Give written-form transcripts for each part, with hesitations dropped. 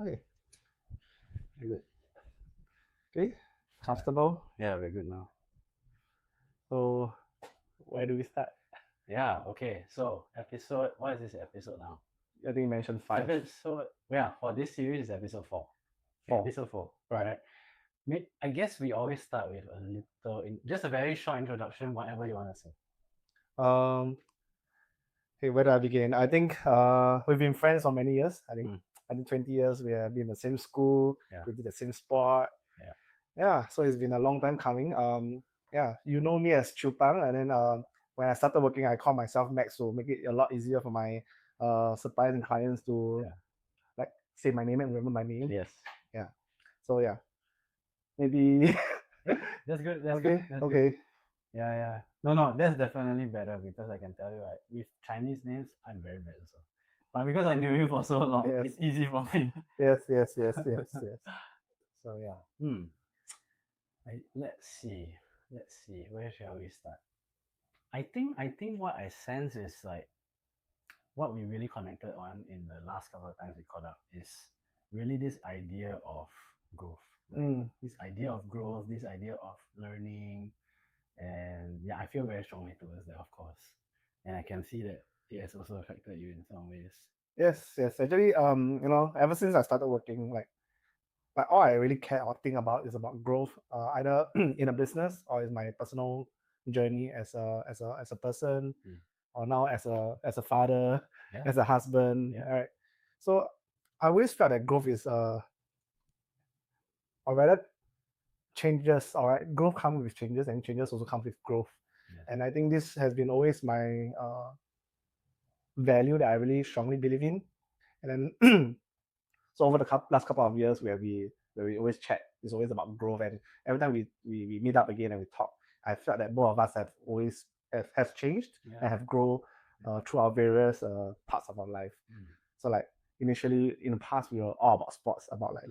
Okay, very good. Okay, comfortable? Yeah, we're good now. So, where do we start? Yeah, okay. So what is this episode now? I think you mentioned 5. Yeah, for this series is episode 4. 4. Episode 4, Right. right? I guess we always start with a just a very short introduction, whatever you want to say. Um, okay, where do I begin? I think we've been friends for many years. I think 20 years. We have been in the same school. Yeah. We did the same sport. Yeah. Yeah, so it's been a long time coming. Yeah, you know me as Chiew, and then when I started working, I called myself Max to make it a lot easier for my suppliers and clients to like say my name and remember my name. Yes. Yeah. So yeah, maybe. That's good. That's okay. good. That's okay. Good. Yeah. No, that's definitely better because I can tell you, right, with Chinese names, I'm very bad also. But because I knew you for so long, Yes. it's easy for me. Yes. So yeah. Let's see. Where shall we start? I think what I sense is like what we really connected on in the last couple of times we caught up is really this idea of growth. This idea of growth, this idea of learning. And yeah, I feel very strongly towards that, of course. And I can see that it has also affected you in some ways. Yes. Actually, ever since I started working, like all I really care or think about is about growth, either in a business or in my personal journey as a person, or now as a father, as a husband. Yeah. Right. So I always felt that growth is or rather changes. All right, growth comes with changes, and changes also come with growth. Yes. And I think this has been always my value that I really strongly believe in. And then so over the last couple of years where we always chat, it's always about growth. And every time we meet up again and we talk, I felt that both of us have always have changed and have grown through our various parts of our life. So like initially in the past we were all about sports, about like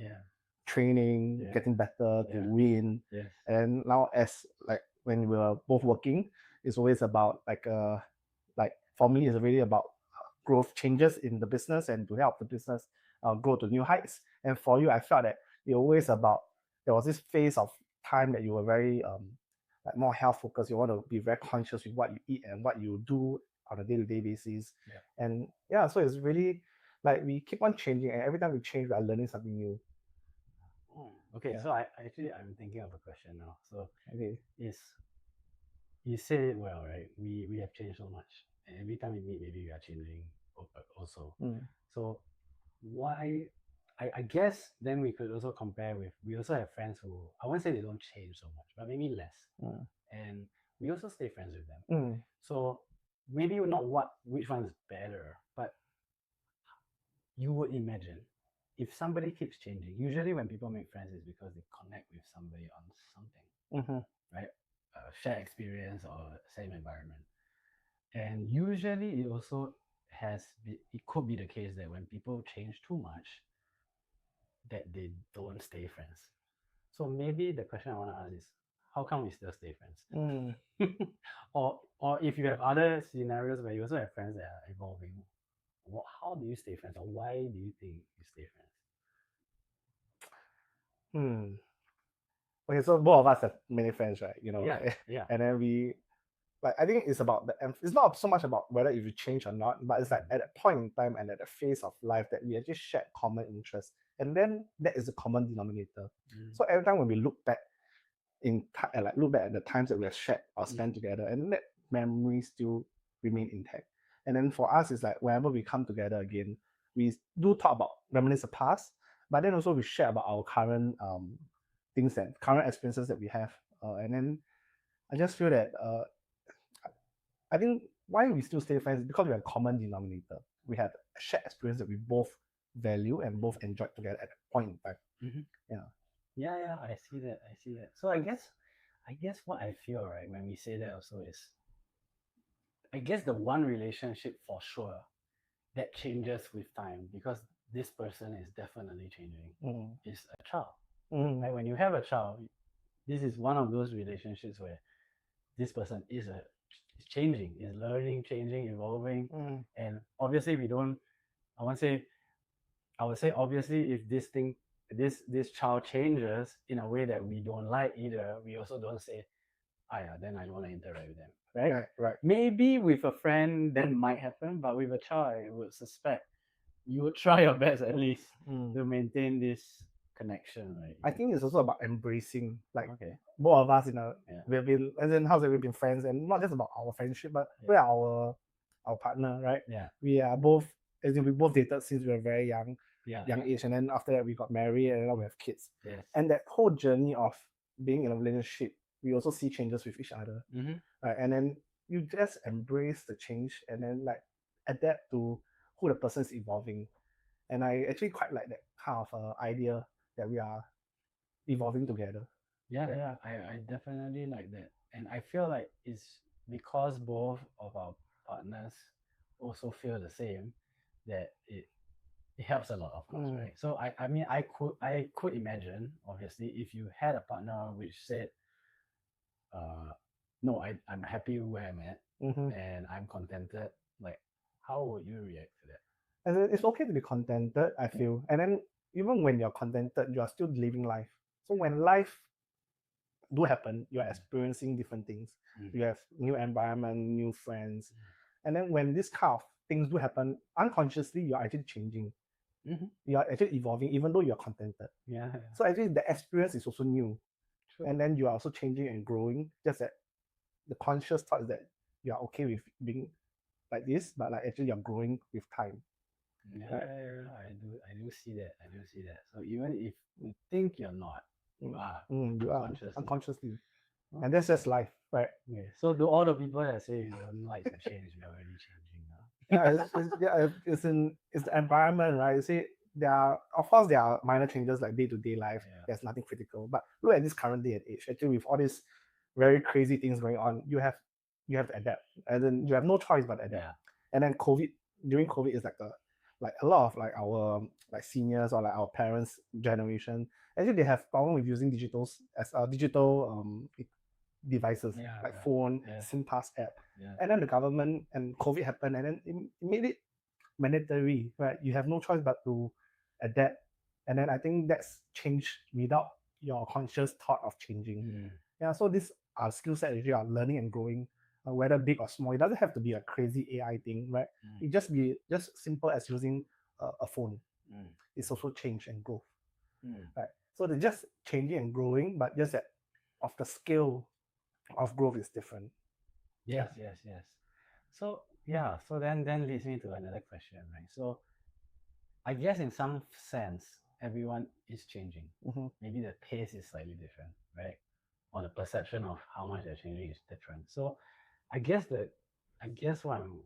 training, getting better to win. And now as like when we were both working, it's always about like for me it's really about growth, changes in the business and to help the business grow to new heights. And for you, I felt that it always about there was this phase of time that you were very like more health focused. You want to be very conscious with what you eat and what you do on a day-to-day basis. And yeah, so it's really like we keep on changing, and every time we change, we are learning something new. Okay, so I'm thinking of a question now. So is you said it well, right? We have changed so much, and every time we meet, maybe we are changing also. So why? I guess then we could also compare with, we also have friends who, I won't say they don't change so much, but maybe less. And we also stay friends with them. So maybe not which one is better, but you would imagine if somebody keeps changing. Usually when people make friends, it's because they connect with somebody on something, right? Shared experience or same environment. And usually it also it could be the case that when people change too much, that they don't stay friends. So maybe the question I want to ask is, how come we still stay friends? or if you have other scenarios where you also have friends that are evolving, how do you stay friends, or why do you think you stay friends? Okay, so both of us have many friends, right? Yeah. And then we like I think it's about it's not so much about whether if you change or not, but it's like at that point in time and at the phase of life that we actually share common interests, and then that is the common denominator. So every time when we look back look back at the times that we have shared or spent together, and that memory still remain intact. And then for us, it's like whenever we come together again, we do talk about reminisce the past, but then also we share about our current things and current experiences that we have. And then I just feel that I think why we still stay friends is because we have a common denominator. We have a shared experience that we both value and both enjoyed together at that point in time. Yeah, I see that. So I guess what I feel, right, when we say that also is, I guess the one relationship for sure that changes with time, because this person is definitely changing, is a child. Like when you have a child, this is one of those relationships where this person is changing, is learning, changing, evolving. And obviously I won't say I would say obviously if this child changes in a way that we don't like either, we also don't say, ah yeah, then I don't want to interact with them. Right? Right. Maybe with a friend that might happen, but with a child, I would suspect you would try your best at least to maintain this connection, right? I think it's also about embracing, like Okay. both of us Yeah. we've been, as in how say we've been friends, and not just about our friendship, but Yeah. we're our partner, right? Yeah. We are both, as in we both dated since we were very young Yeah. age, and then after that we got married, and now we have kids. Yes. And that whole journey of being in a relationship, we also see changes with each other, right? And then you just embrace the change, and then like adapt to who the person is evolving. And I actually quite like that kind of idea that we are evolving together. Yeah, I definitely like that. And I feel like it's because both of our partners also feel the same that it helps a lot, of course, right? So I mean I could imagine, obviously, if you had a partner which said, no, I'm happy where I'm at and I'm contented, like how would you react to that? And it's okay to be contented, I feel. And then even when you're contented, you are still living life. So when life do happen, you are experiencing different things. You have new environment, new friends. And then when this kind of things do happen, unconsciously you're actually changing. You are actually evolving, even though you're contented. Yeah. So actually the experience is also new. True. And then you are also changing and growing. Just that the conscious thought is that you are okay with being like this, but like actually you're growing with time. Yeah, I do see that. I do see that. So even if you think you're not, you are you are unconsciously. unconsciously. And that's just life, right? Okay. So do all the people that say you don't like to change, you're already changing now. It's the environment, right? You see, of course there are minor changes like day-to-day life. Yeah. There's nothing critical. But look at this current day and age. Actually, with all these very crazy things going on, you have to adapt. And then you have no choice but adapt. Yeah. And then during COVID is like a lot of like our like seniors or like our parents' generation, actually they have problem with using digital devices like phone, SIM-pass app. And then the government and COVID happened, and then it made it mandatory, right? You have no choice but to adapt. And then I think that's changed without your conscious thought of changing. Yeah, so these are skill sets that you are learning and growing, whether big or small. It doesn't have to be a crazy AI thing, right? It just be just simple as using a phone. It's also change and growth, right? So they're just changing and growing, but just that of the scale of growth is different. Yes. So yeah, so then leads me to another question, right? So I guess in some sense everyone is changing. Maybe the pace is slightly different, right? Or the perception of how much they're changing is different. So I guess what I'm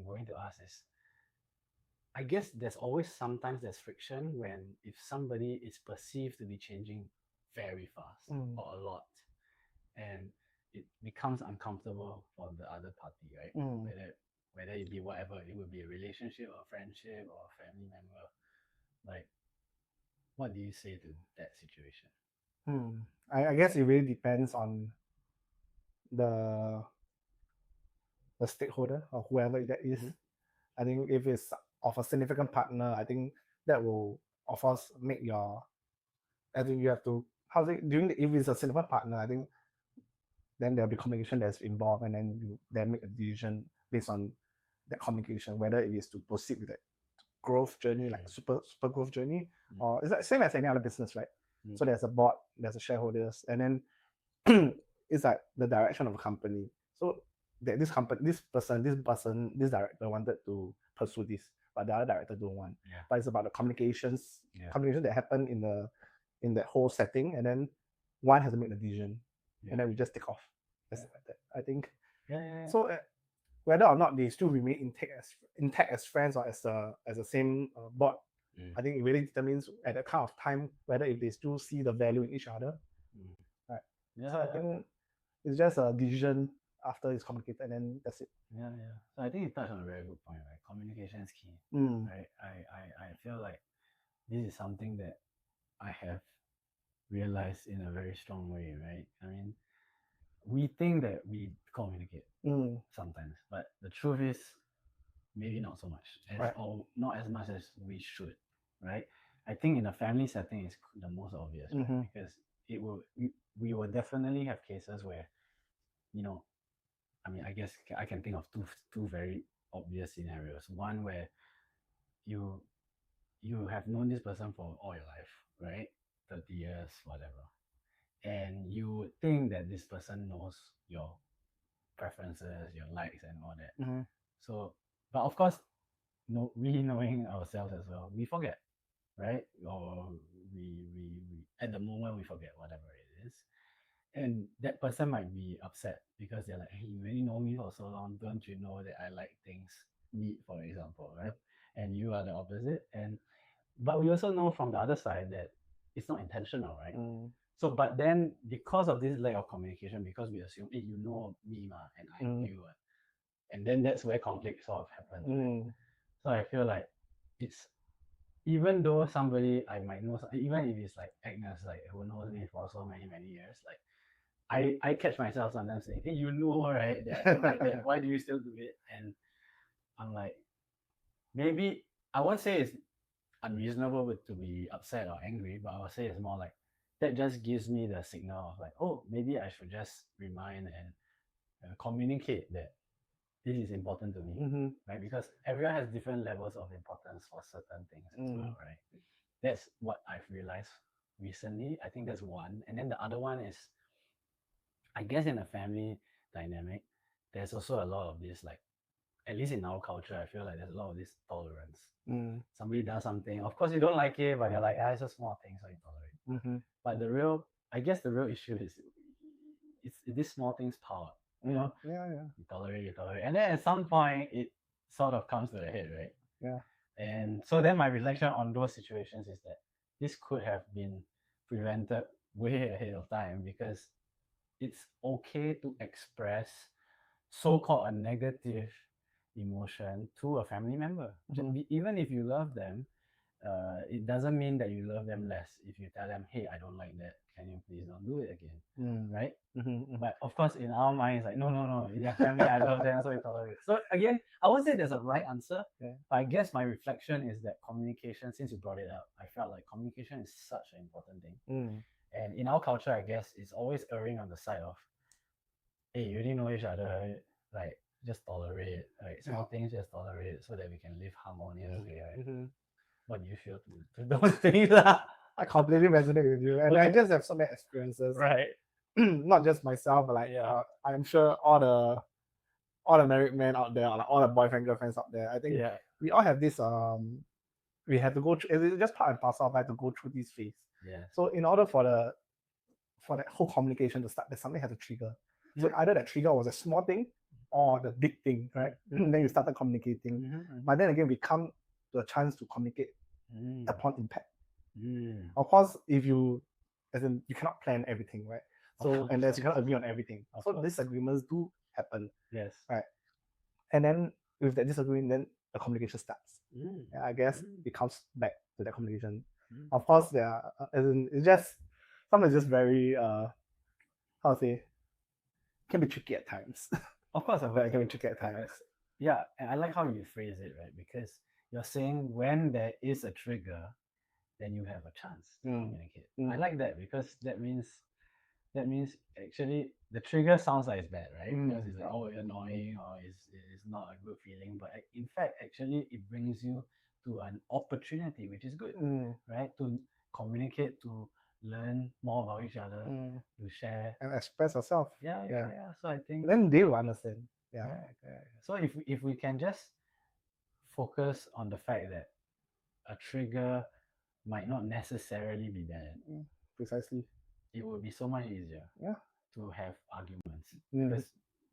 going to ask is, I guess sometimes there's friction when if somebody is perceived to be changing very fast or a lot, and it becomes uncomfortable for the other party, right? Whether it be whatever, it would be a relationship or a friendship or a family member. Like, what do you say to that situation? I guess it really depends on the stakeholder or whoever that is. I think if it's of a significant partner, I think that will of course make your. I think you have to if it's a significant partner, I think then there'll be communication that's involved, and then you then make a decision based on that communication, whether it is to proceed with that growth journey, like super growth journey, or it's the same as any other business, right? So there's a board, there's a shareholders, and then it's like the direction of a company. So that this director wanted to pursue this, but the other director don't want. But it's about the communication that happen in that whole setting, and then one has to make the decision, and then we just take off. That's like that. I think. So whether or not they still remain intact as friends or as the same board, I think it really determines at that kind of time whether if they still see the value in each other. Right. So I think it's just a decision after it's communicated, and then that's it. Yeah. So I think you touched on a very good point, right? Communication is key. Right. I feel like this is something that I have realized in a very strong way, right? I mean, we think that we communicate sometimes, but the truth is maybe not so much, or not as much as we should. right? I think in a family setting is the most obvious, right? Mm-hmm. Because we will definitely have cases where, you know, I mean, I guess I can think of two very obvious scenarios. One where you you have known this person for all your life, right? 30 years, whatever. And you would think that this person knows your preferences, your likes, and all that. Mm-hmm. So, but of course, no, we knowing ourselves as well, we forget, right? Or we at the moment we forget whatever it is, and that person might be upset because they're like, "Hey, you already know me for so long. Don't you know that I like things neat, for example, right? And you are the opposite." And but we also know from the other side that it's not intentional, right? Mm-hmm. So, but then because of this lack of communication, because we assume, hey, you know me, ma, and I know Mm-hmm. you, and then that's where conflict sort of happens. Mm-hmm. So I feel like it's even though somebody I might know, even if it's like Agnes, like who knows me for so many years, like I catch myself sometimes saying, hey, you know, right? That I like that. Why do you still do it? And I'm like, maybe I won't say it's unreasonable to be upset or angry, but I would say it's more like that just gives me the signal of like, oh, maybe I should just remind and communicate that this is important to me, Mm-hmm. right? Because everyone has different levels of importance for certain things as well, right? That's what I've realized recently. I think that's one. And then the other one is, I guess, in a family dynamic, there's also a lot of this, like, at least in our culture, I feel like there's a lot of this tolerance. Mm-hmm. Somebody does something, of course, you don't like it, but you're like, it's a small thing, so you tolerate. Mm-hmm. But I guess the real issue is it's this small things power. Yeah, yeah. You tolerate. And then at some point, it sort of comes to the head, right? Yeah. And so then my reflection on those situations is that this could have been prevented way ahead of time because it's okay to express so-called a negative emotion to a family member. Mm-hmm. Even if you love them, it doesn't mean that you love them less if you tell them, hey, I don't like that. Can you please don't do it again? Right? Mm-hmm. But of course, in our minds, like, no, no, no, they're family, I love them, so we tolerate. So again, I won't say there's a right answer, Yeah. but I guess my reflection is that communication, since you brought it up, I felt like communication is such an important thing. Mm. And in our culture, I guess, it's always erring on the side of, hey, you already know each other, right? Like, just tolerate, right? Small things, just tolerate so that we can live harmoniously, right? Mm-hmm. What do you feel to those things? Lah? I completely resonate with you, and I just have so many experiences. Right. Not just myself, but like I'm sure all the married men out there, or like all the boyfriend girlfriends out there. I think we all have this we have to go through. It's just part and parcel of life to go through this phase. Yeah. So in order for that whole communication to start, there's something had to trigger. So either that trigger was a small thing or the big thing, right? Then you started communicating. But then again, we come to a chance to communicate upon impact. Of course, if you, as in, you cannot plan everything, right? So and you cannot agree on everything. So disagreements do happen. Yes. Right. And then with that disagreement, then the communication starts. Yeah, I guess it comes back to that communication. Of course, there are, as in, it's just sometimes just very how to say, can be tricky at times. Of course, it can be tricky at times. Yeah, and I like how you phrase it, right? Because you're saying when there is a trigger, then you have a chance to communicate. I like that because that means actually the trigger sounds like it's bad, right? Because it's like, oh, it's annoying or it's not a good feeling. But in fact, actually, it brings you to an opportunity, which is good, right? To communicate, to learn more about each other, to share and express yourself. Yeah. So I think then they will understand. Yeah. So if we can just focus on the fact that a trigger might not necessarily be bad, precisely, it would be so much easier. Yeah. To have arguments because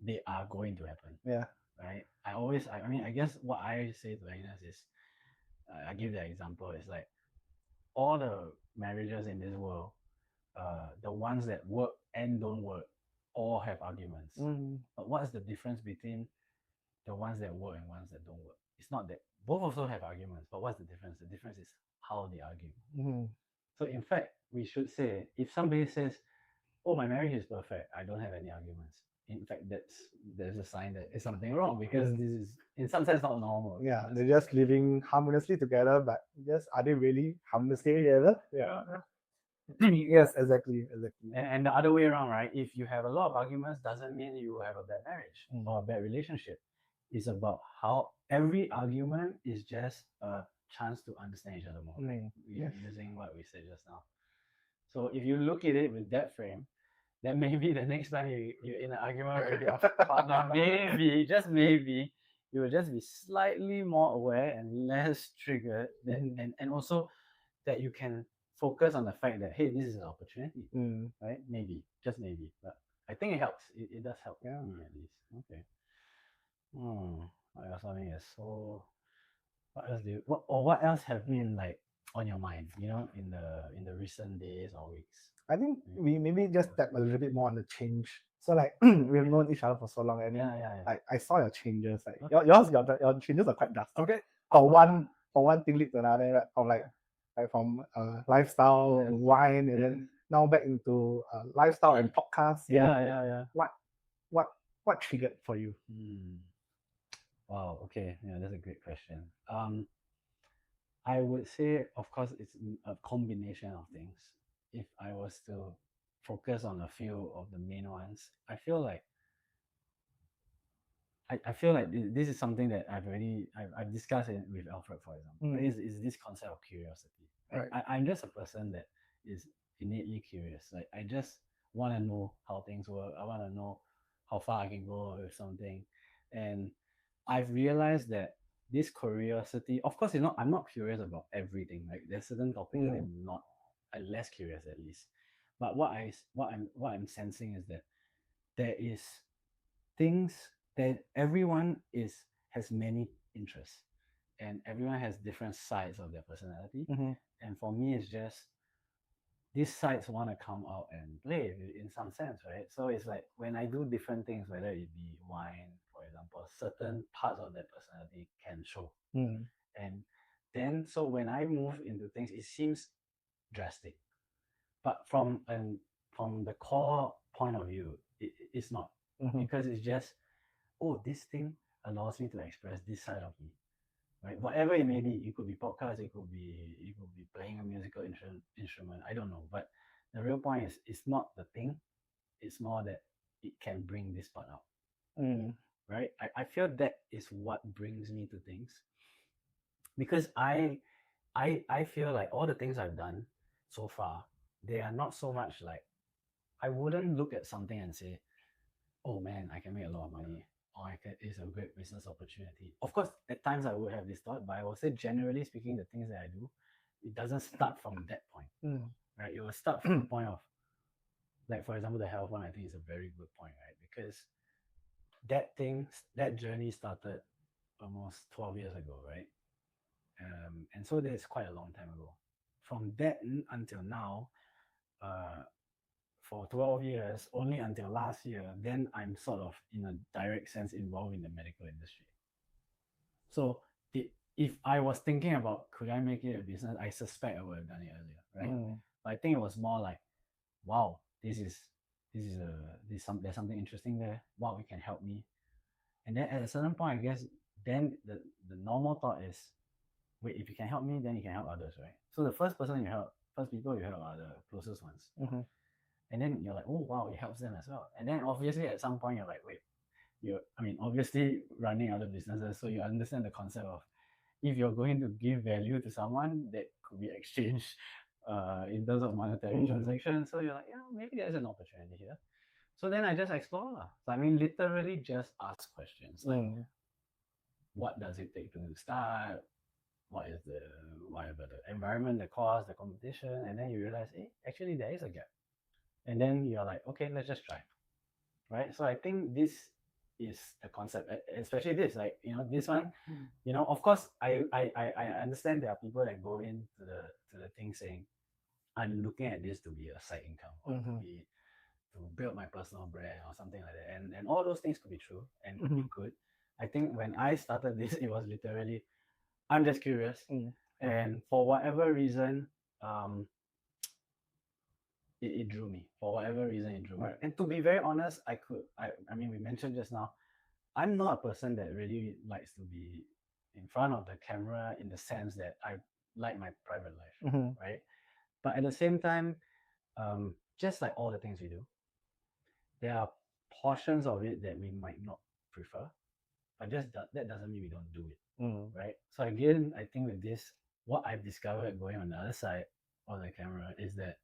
they are going to happen. Yeah. Right. I guess what I say to Agnes is, I give the example. It's like all the marriages in this world, the ones that work and don't work, all have arguments. But what's the difference between the ones that work and ones that don't work? It's not that both also have arguments, but what's the difference? The difference is how they argue. So in fact, we should say if somebody says, "Oh, my marriage is perfect. I don't have any arguments." in fact there's a sign that it's something wrong, because this is in some sense not normal. Yeah, they're just living harmoniously together, but just are they really harmoniously together? Yeah. Yes, exactly. And the other way around, right? If you have a lot of arguments, doesn't mean you have a bad marriage or a bad relationship. It's about how every argument is just a chance to understand each other more. Yes. Using what we said just now. So if you look at it with that frame, then maybe the next time you're in an argument with your partner, maybe, just maybe, you will just be slightly more aware and less triggered. And also that you can focus on the fact that, hey, this is an opportunity, right? Maybe, just maybe. But I think it helps. It does help me at least. Okay. What else? I mean, so what else what else have been like on your mind, in the recent days or weeks? I think we maybe just tap a little bit more on the change. So like we've known each other for so long, and I saw your changes. Like your changes are quite drastic. Okay. For one thing lead to another, right? From lifestyle and wine, and then now back into lifestyle and podcast. Yeah. What triggered for you? Wow. Okay. Yeah, that's a great question. I would say, of course, it's a combination of things. If I was to focus on a few of the main ones, I feel like this is something that I've discussed it with Alfred, for example. Is this concept of curiosity. Right. I'm just a person that is innately curious. Like, I just want to know how things work. I want to know how far I can go with something. And I've realized that this curiosity, of course, I'm not curious about everything. Like, there's certain topics that I'm less curious, at least. But what I'm sensing is that there is things that everyone has many interests, and everyone has different sides of their personality. And for me, it's just these sides want to come out and play in some sense, right? So it's like when I do different things, whether it be wine, for example, certain parts of that personality can show. And then, so when I move into things, it seems drastic, but from the core point of view, it's not. Because it's just, oh, this thing allows me to express this side of me, right? Whatever it may be, it could be podcast, it could be playing a musical instrument. I don't know, but the real point is, it's not the thing. It's more that it can bring this part out, right? I feel that is what brings me to things, because I feel like all the things I've done so far, they are not so much like, I wouldn't look at something and say, oh man, I can make a lot of money, or it's a great business opportunity. Of course, at times I would have this thought, but I will say, generally speaking, the things that I do, it doesn't start from that point, right? It will start from the point of, like, for example, the health one, I think is a very good point, right? Because that journey started almost 12 years ago, right? And so that's quite a long time ago. From that until now, for 12 years, only until last year, then I'm sort of, in a direct sense, involved in the medical industry. So if I was thinking about, could I make it a business, I suspect I would have done it earlier, right? But I think it was more like, wow, there's something interesting there. Wow, it can help me. And then at a certain point, I guess, then the normal thought is, wait, if you can help me, then you can help others, right? So the first people you help are the closest ones. And then you're like, oh wow, it helps them as well. And then obviously at some point you're like, wait, obviously running other businesses, so you understand the concept of, if you're going to give value to someone, that could be exchanged in terms of monetary transactions. So you're like, yeah, maybe there's an opportunity here. So then I just explore. So I mean, literally just ask questions like, what does it take to start? What is the environment, the cost, the competition? And then you realize, hey, actually there is a gap. And then you're like, okay, let's just try, right? So I think this is the concept, especially this, like, this one, of course, I understand there are people that go into the thing saying, I'm looking at this to be a side income, or to build my personal brand or something like that. And all those things could be true and could be good. I think when I started this, it was literally, I'm just curious. And for whatever reason, it drew me. For whatever reason, it drew me. And to be very honest, I mean, we mentioned just now, I'm not a person that really likes to be in front of the camera in the sense that I like my private life, right? But at the same time, just like all the things we do, there are portions of it that we might not prefer, but that doesn't mean we don't do it, right? So again, I think with this, what I've discovered going on the other side of the camera is that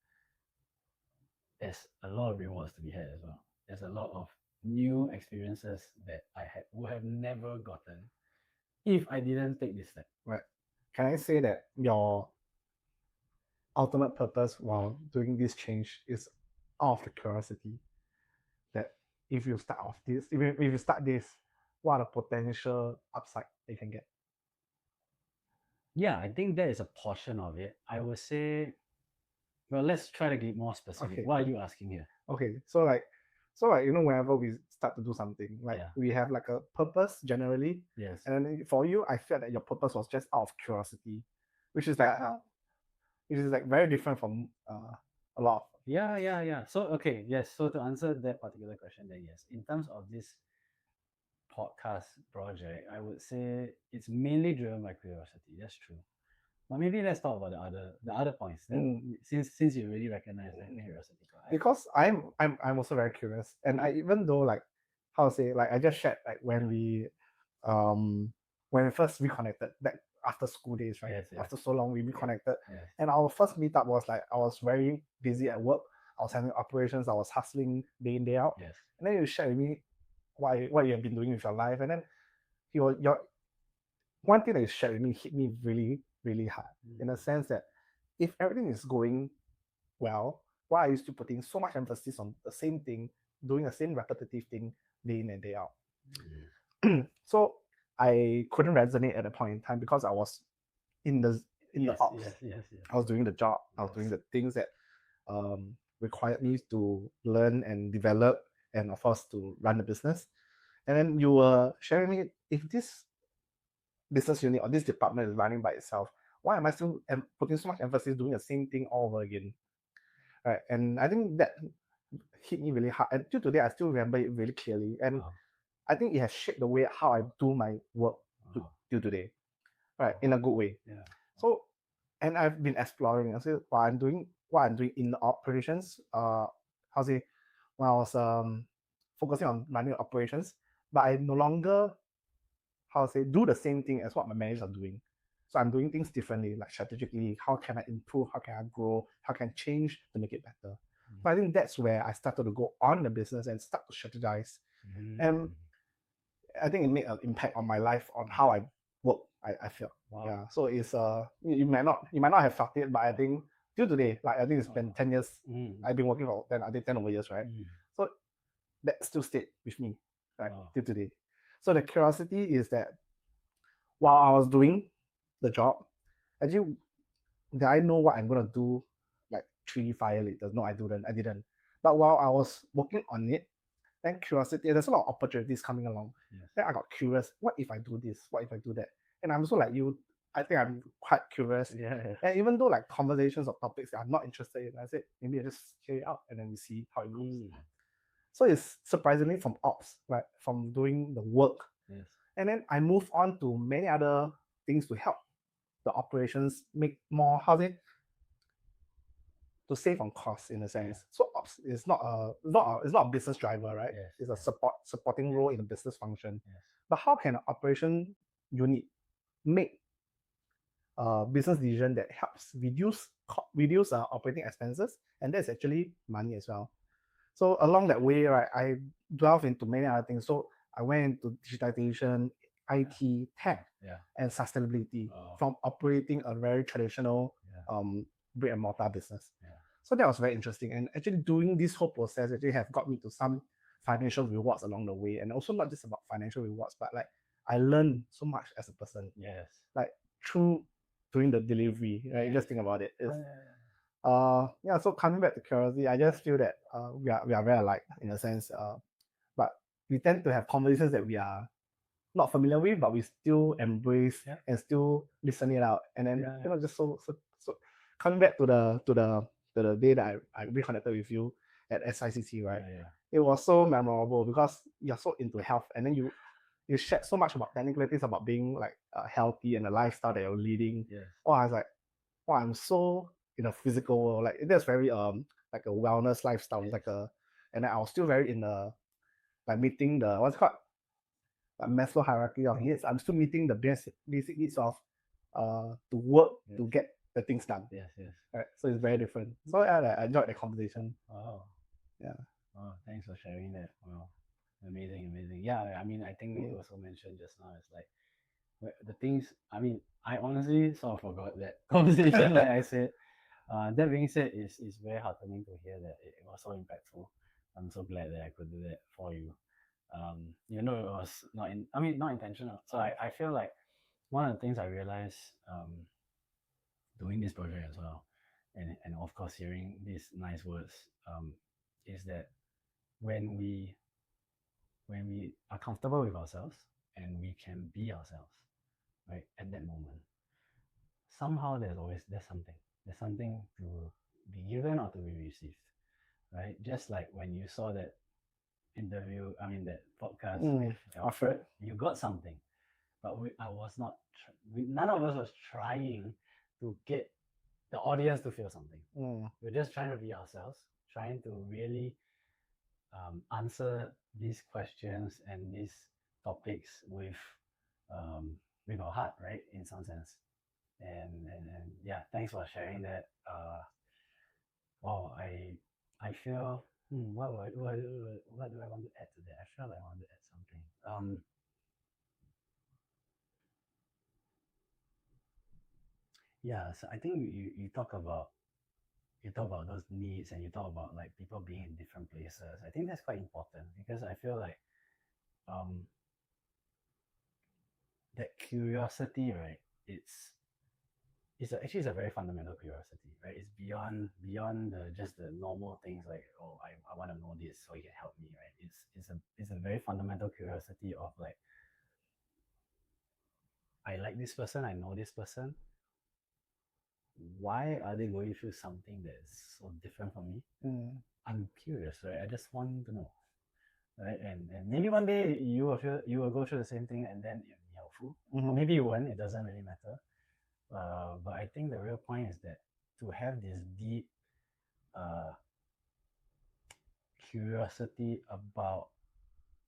there's a lot of rewards to be had as well. There's a lot of new experiences that would have never gotten if I didn't take this step. Right. Can I say that your ultimate purpose while doing this change is out of the curiosity that if you start off this, if you start this, what are the potential upside you can get? Yeah, I think that is a portion of it. I would say, well, let's try to get more specific. Okay. What are you asking here? Okay, so whenever we start to do something, we have like a purpose generally. Yes. And then for you, I felt that your purpose was just out of curiosity, which is like very different from a lot of. Yeah. So okay, yes. So to answer that particular question, then yes, in terms of this podcast project, I would say it's mainly driven by curiosity. That's true. But maybe let's talk about the other points. Since you really recognize that curiosity. Because I'm also very curious, and I even though like how to say like I just shared like when we first reconnected back after school days, right? Yes. After so long we reconnected, and our first meetup was like I was very busy at work. I was having operations. I was hustling day in day out. Yes. And then you shared with me what you have been doing with your life, and then your one thing that you shared with me hit me really really hard in the sense that if everything is going well, why are you still putting so much emphasis on the same thing, doing the same repetitive thing day in and day out? So I couldn't resonate at a point in time because I was in the ops. Yes. I was doing the job. I was doing the things that required me to learn and develop, and of course to run the business. And then you were sharing me, if this business unit or this department is running by itself, why am I still putting so much emphasis doing the same thing all over again? Right, and I think that hit me really hard. And till today, I still remember it really clearly. And I think it has shaped the way how I do my work till today, right, in a good way. Yeah. So, and I've been exploring. I say what I'm doing in the operations. When I was focusing on running operations, but I no longer do the same thing as what my managers are doing. So I'm doing things differently, like strategically. How can I improve? How can I grow? How can I change to make it better? So I think that's where I started to go on the business and start to strategize. And I think it made an impact on my life, on how I work. I felt. Wow. Yeah. So it's you might not have felt it, but I think till today, like I think it's been 10 years. I've been working for 10 over years, right? So that still stayed with me, right, till today. So the curiosity is that while I was doing the job, actually, did I know what I'm gonna do like 3 5 years later? No, I didn't. But while I was working on it, then curiosity, there's a lot of opportunities coming along. Then I got curious, what if I do this? What if I do that? And I'm also like you, I think I'm quite curious. Yeah. And even though like conversations or topics that I'm not interested in, I said, maybe I just hear it out and then we see how it goes. So it's surprisingly from ops, right? From doing the work. Yes. And then I move on to many other things to help the operations make more, to save on costs in a sense. So ops is not a business driver, right? It's a supporting role in a business function. But how can an operation unit make a business decision that helps reduce operating expenses, and that's actually money as well. So along that way, right, I delved into many other things. So I went into digitization, IT, tech, and sustainability from operating a very traditional brick and mortar business. So that was very interesting. And actually doing this whole process actually have got me to some financial rewards along the way. And also not just about financial rewards, but like I learned so much as a person. Yes. Like through doing the delivery, right? You just think about it. So coming back to curiosity, I just feel that we are very alike in a sense. But we tend to have conversations that we are not familiar with, but we still embrace and still listen it out. And then just so coming back to the the day that I reconnected with you at SICT, right? Yeah. It was so memorable because you're so into health, and then you shared so much about technicalities about being like healthy and the lifestyle that you're leading. Yes. Oh, I was like, wow, I'm so in a physical world. Like that's very like a wellness lifestyle. It's like and I was still very in the like meeting the what's it called like Maslow hierarchy of needs. I'm still meeting the basic needs of to work to get the things done. Yes. Right. So it's very different. So yeah, I enjoyed the conversation. Oh. Yeah. Oh, thanks for sharing that. Wow. Amazing. Yeah, I mean, I think we also mentioned just now, it's like the things, I mean, I honestly sort of forgot that conversation, like I said. That being said, it's very heartening to hear that it was so impactful. I'm so glad that I could do that for you. It was not intentional. So I feel like one of the things I realized doing this project as well, and of course hearing these nice words, is that when we are comfortable with ourselves and we can be ourselves, right, at that moment, somehow there's something to be given or to be received, right? Just like when you saw that that podcast with Alfred, you got something, but I was not. None of us was trying to get the audience to feel something. We're just trying to be ourselves, trying to really answer these questions and these topics with our heart, right? In some sense. And yeah, thanks for sharing that. Wow, I feel what do I want to add to that? I feel like I want to add something. Yeah, so I think you talk about those needs, and you talk about like people being in different places. I think that's quite important because I feel like that curiosity, right? Actually it's a very fundamental curiosity, right? It's beyond just the normal things like, oh, I want to know this so you can help me, right? It's a very fundamental curiosity of like, I like this person, I know this person. Why are they going through something that's so different from me? I'm curious, right? I just want to know, right? And maybe one day you will go through the same thing, and then it'll be helpful. Or maybe you won't. It doesn't really matter. But I think the real point is that to have this deep curiosity about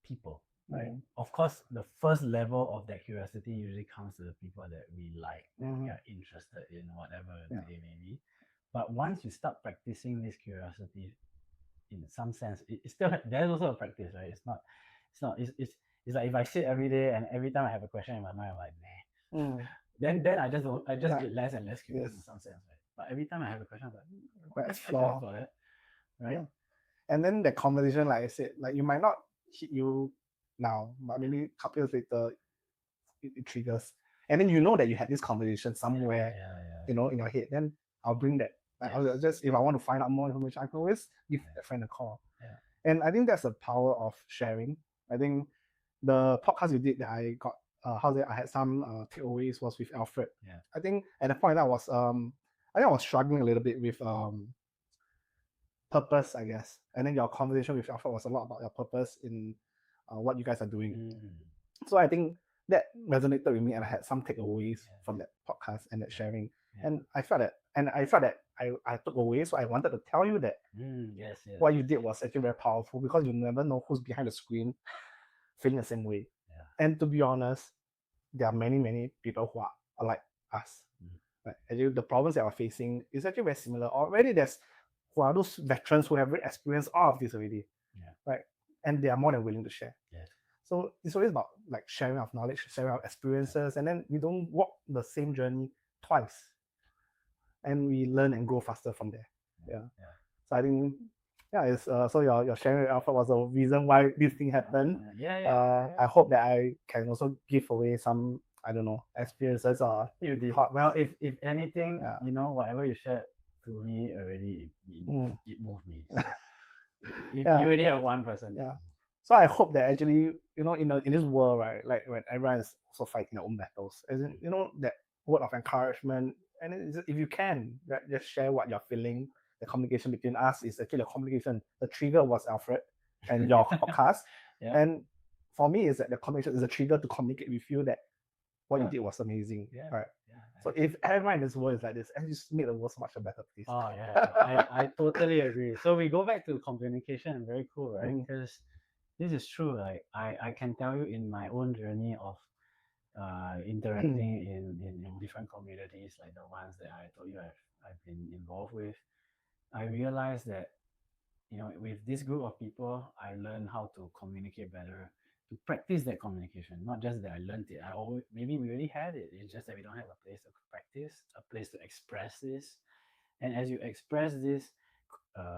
people, right? Of course, the first level of that curiosity usually comes to the people that we like, that we are interested in, whatever they may be. But once you start practicing this curiosity, in some sense, it's still there's also a practice, right? It's like if I sit every day and every time I have a question in my mind, I'm like, nah. Then I just get less and less curious in some sense, right? But every time I have a question, I'm like, explore for that, right? Yeah. And then the conversation, like I said, like you might not hit you now, but maybe a couple years later, it triggers. And then you know that you had this conversation somewhere, in your head. Then I'll bring that. Like, I'll just, if I want to find out more information, I can always give that friend a call. And I think that's the power of sharing. I think the podcast you did that I got, I had some takeaways was with Alfred. I think at the point I was I think I was struggling a little bit with purpose, I guess. And then your conversation with Alfred was a lot about your purpose in what you guys are doing. So I think that resonated with me, and I had some takeaways from that podcast and that sharing. And I felt that I took away, so I wanted to tell you that what you did was actually very powerful, because you never know who's behind the screen feeling the same way. And to be honest, there are many people who are like us. Right? Actually, the problems that we're facing is actually very similar. Already there's who are those veterans who have experienced all of this already. Right? And they are more than willing to share. So it's always about like sharing of knowledge, sharing of experiences, and then we don't walk the same journey twice. And we learn and grow faster from there. So I think it's so your sharing with Alpha was a reason why this thing happened. I hope that I can also give away some, I don't know, experiences or you did. Well, if anything, whatever you shared to me already, it moved me. So you already have one person. So I hope that actually, in this world, right, like when everyone is also fighting their own battles, that word of encouragement, and if you can, just share what you're feeling, the communication between us is actually a communication. The trigger was Alfred and your podcast. Yeah. And for me, is that the communication is a trigger to communicate with you that what you Yeah. did was amazing. Yeah. Right. Yeah. So if everyone in this world is like this, and just make the world so much a better place. Oh yeah, I totally agree. So we go back to communication, very cool, right? Mhm. Because this is true. Like I can tell you in my own journey of interacting in different communities, like the ones that I told you I've been involved with, I realized that, you know, with this group of people, I learned how to communicate better, to practice that communication. Not just that I learned it, I always, maybe we already had it. It's just that we don't have a place to practice, a place to express this. And as you express this,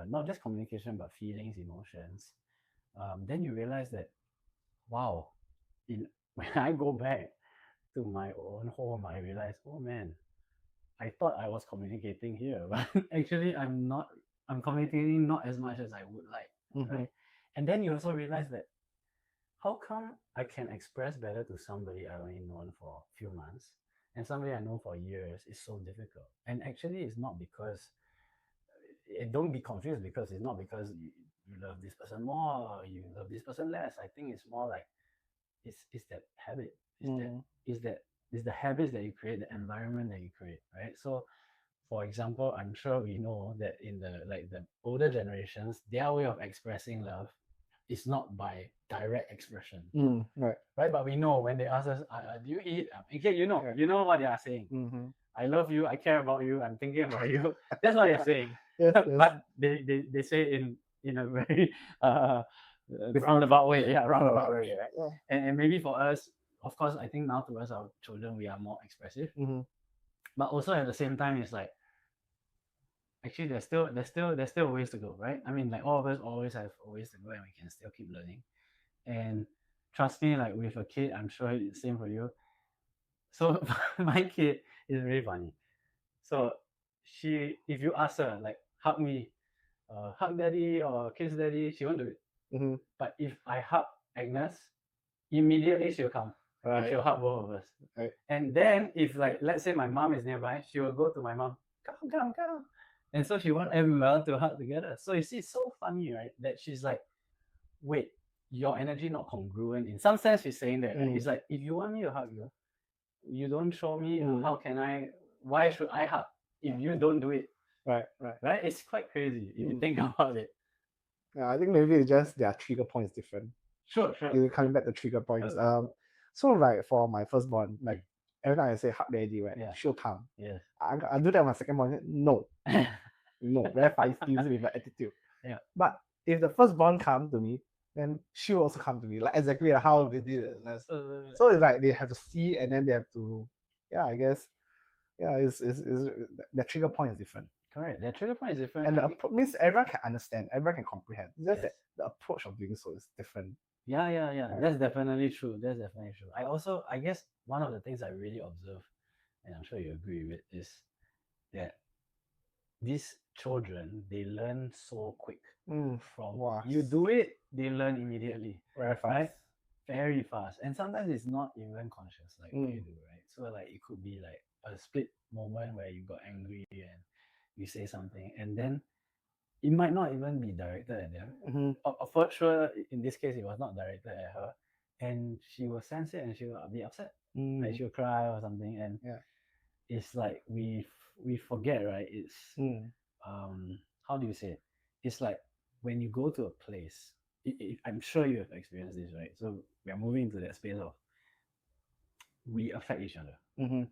not just communication but feelings, emotions, then you realize that, wow, in when I go back to my own home, I realize, oh man, I thought I was communicating here, but actually I'm not. I'm communicating not as much as I would like, right? And then you also realize that, how come I can express better to somebody I only known for a few months and somebody I know for years is so difficult? And actually, it's not because, don't be confused, because it's not because you love this person more or you love this person less. I think it's more like it's that habit. It's the habits that you create, the environment that you create, right? So for example, I'm sure we know that in the older generations, their way of expressing love is not by direct expression, Right. right? But we know when they ask us, "Do you eat?" Okay, you know what they are saying. I love you. I care about you. I'm thinking about you. That's what they're saying. Yes, But they say in a very roundabout way. Yeah, roundabout way, right? Yeah. And maybe for us, of course, I think now towards our children, we are more expressive. But also at the same time, it's like, actually there's still ways to go, right? I mean, like, all of us always have ways to go, and we can still keep learning. And trust me, like with a kid, I'm sure it's the same for you. So my kid is really funny. So if you ask her like, hug me, hug daddy or kiss daddy, she won't do it. But if I hug Agnes, immediately she'll come. Right. She'll hug both of us. Right. And then if, like, let's say my mom is nearby, she will go to my mom, come. And so she wants everyone to hug together. So you see, it's so funny, right? That she's like, wait, your energy not congruent. In some sense, she's saying that. Right? It's like, if you want me to hug you, you don't show me, how can I, why should I hug if you don't do it? Right. It's quite crazy if you think about it. Yeah, I think maybe it's just their trigger points different. Sure. You're coming back to trigger points. So right, for my firstborn, like every time I say hug daddy, right, she'll come. Yes. I do that with my secondborn. No, very feisty with my attitude. Yeah. But if the firstborn come to me, then she'll also come to me, like exactly how we did it. So it's like they have to see, and then they have to, I guess, it's the trigger point is different. Correct. The trigger point is different. And the means everyone can understand, everyone can comprehend. It's just that the approach of doing so is different. Yeah. Right. That's definitely true. I guess one of the things I really observe, and I'm sure you agree with, is that these children, they learn so quick. From you do it, they learn immediately. Very fast. Right? Very fast. And sometimes it's not even conscious, like what you do, right? So like it could be like a split moment where you got angry and you say something, and then it might not even be directed at them. For sure, in this case, it was not directed at her, and she will sense it and she will be upset. Like she'll cry or something, and it's like we forget, right? It's how do you say it? It's like when you go to a place. I'm sure you have experienced this, right? So we are moving into that space of we affect each other,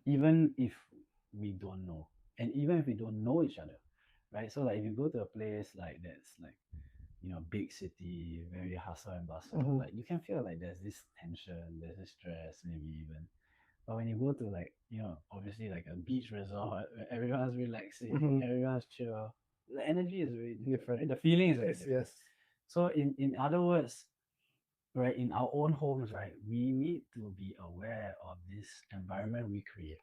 even if we don't know, and even if we don't know each other, right? So like if you go to a place like that's like, you know, big city, very hustle and bustle, like you can feel like there's this tension, there's this stress, maybe even. But when you go to, like, you know, obviously like a beach resort where everyone's relaxing, everyone's chill, the energy is very different, right? The feeling is very different. Yes. So in other words, right, in our own homes, right, we need to be aware of this environment we create.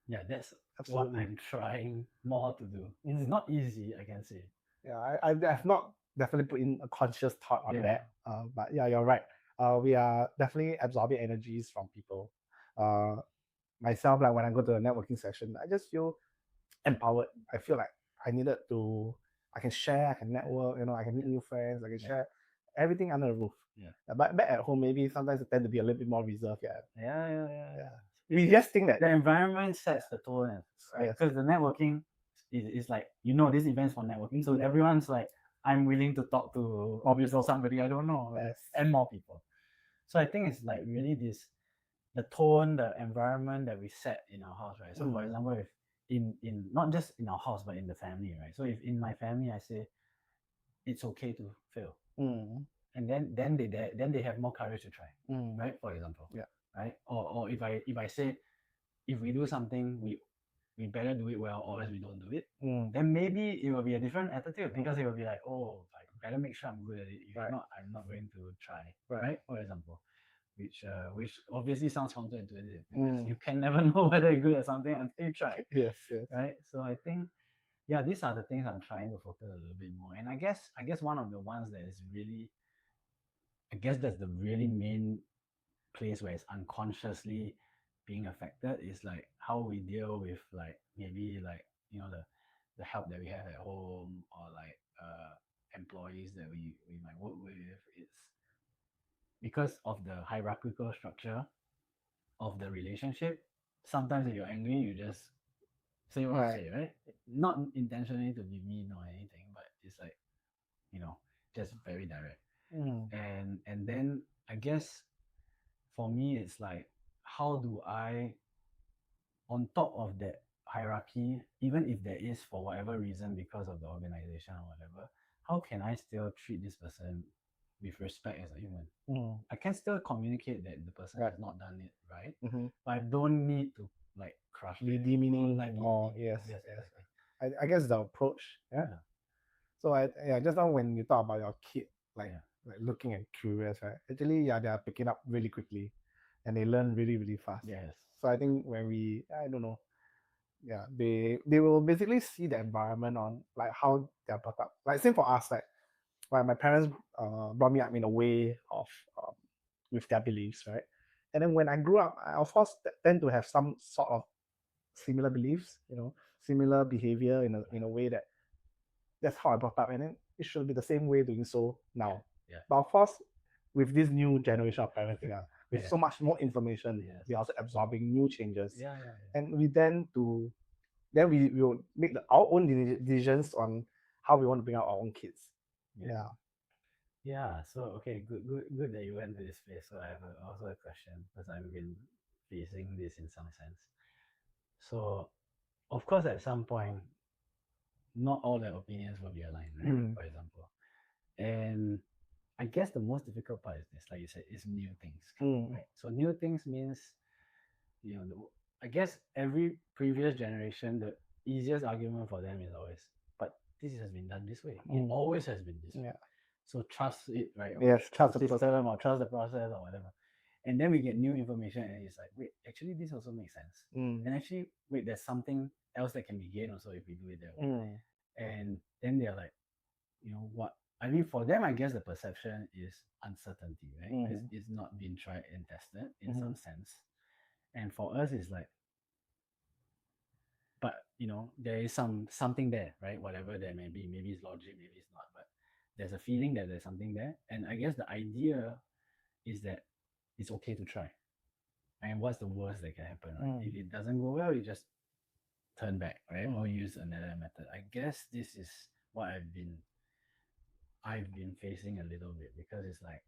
Yeah, that's what I'm trying more to do. It's not easy, I can say. Yeah, I have not definitely put in a conscious thought on that. But yeah, you're right. We are definitely absorbing energies from people. Myself, like when I go to a networking session, I just feel empowered. I feel like I needed to, I can share, I can network, I can meet new friends, I can share everything under the roof. But back at home, maybe sometimes I tend to be a little bit more reserved. Yeah. We just think that the environment sets the tone, right? Because the networking is like, this event's for networking, so everyone's like, I'm willing to talk to obviously somebody I don't know, and more people. So I think it's like really the tone, the environment that we set in our house, right? So for example, if in not just in our house but in the family, right? So if in my family I say it's okay to fail, and then they have more courage to try, right? For example, right? Or if I say, if we do something, we better do it well, or else we don't do it, then maybe it will be a different attitude, because it will be like, oh, I better make sure I'm good at it. If not, I'm not going to try, right? For example, which obviously sounds counterintuitive, because you can never know whether you're good at something until you try. Yes. Right. So I think, these are the things I'm trying to focus a little bit more. And I guess one of the ones that is really, I guess that's the really main place where it's unconsciously being affected, is like how we deal with, like, maybe like, the help that we have at home, or like employees that we might work with. It's because of the hierarchical structure of the relationship. Sometimes if you're angry, you just say what you say, right? Not intentionally to be mean or anything, but it's like, just very direct. And then I guess for me, it's like, how do I, on top of that hierarchy, even if there is, for whatever reason, because of the organization or whatever, how can I still treat this person with respect as a human? I can still communicate that the person has not done it right, but I don't need to like crush Be demeaning, like yes. I guess the approach. So just now when you talk about your kid, like looking and curious, right? Actually, they are picking up really quickly, and they learn really, really fast. Yes. So I think when I don't know, they will basically see the environment on like how they're brought up. Like same for us, like my parents brought me up in a way of with their beliefs, right? And then when I grew up, I of course tend to have some sort of similar beliefs, similar behavior in a way that's how I brought up, and then it should be the same way doing so now. But of course, with this new generation of parenting, with so much more information, we're also absorbing new changes, and we then we will make our own decisions on how we want to bring up our own kids. So okay, good that you went to this place. So I have also a question, because I've been facing this in some sense. So, of course, at some point, not all their opinions will be aligned, right? For example, and I guess the most difficult part is this, like you said, is new things, right? So new things means, I guess every previous generation, the easiest argument for them is always, but this has been done this way. It always has been this way. So trust it, right? Yes, trust the system, or trust the process, or whatever. And then we get new information, and it's like, wait, actually, this also makes sense. And actually, wait, there's something else that can be gained also if we do it that way. And then they're like, what? I mean, for them, I guess the perception is uncertainty, right? It's not been tried and tested in some sense. And for us, it's like, but there is something there, right? Whatever there may be, maybe it's logic, maybe it's not, but there's a feeling that there's something there. And I guess the idea is that it's okay to try. And what's the worst that can happen, right? If it doesn't go well, you just turn back, right? Or use another method. I guess this is what I've been facing a little bit, because it's like,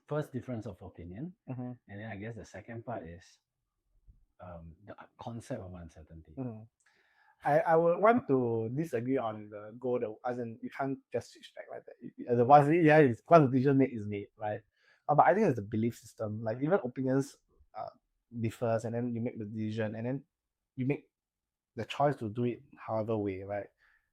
first, difference of opinion, and then I guess the second part is the concept of uncertainty. I would want to disagree on the goal that, as in, you can't just switch back like that. The once the decision made is made, right? But I think it's the belief system. Like even opinions differs, and then you make the decision, and then you make the choice to do it however way, right?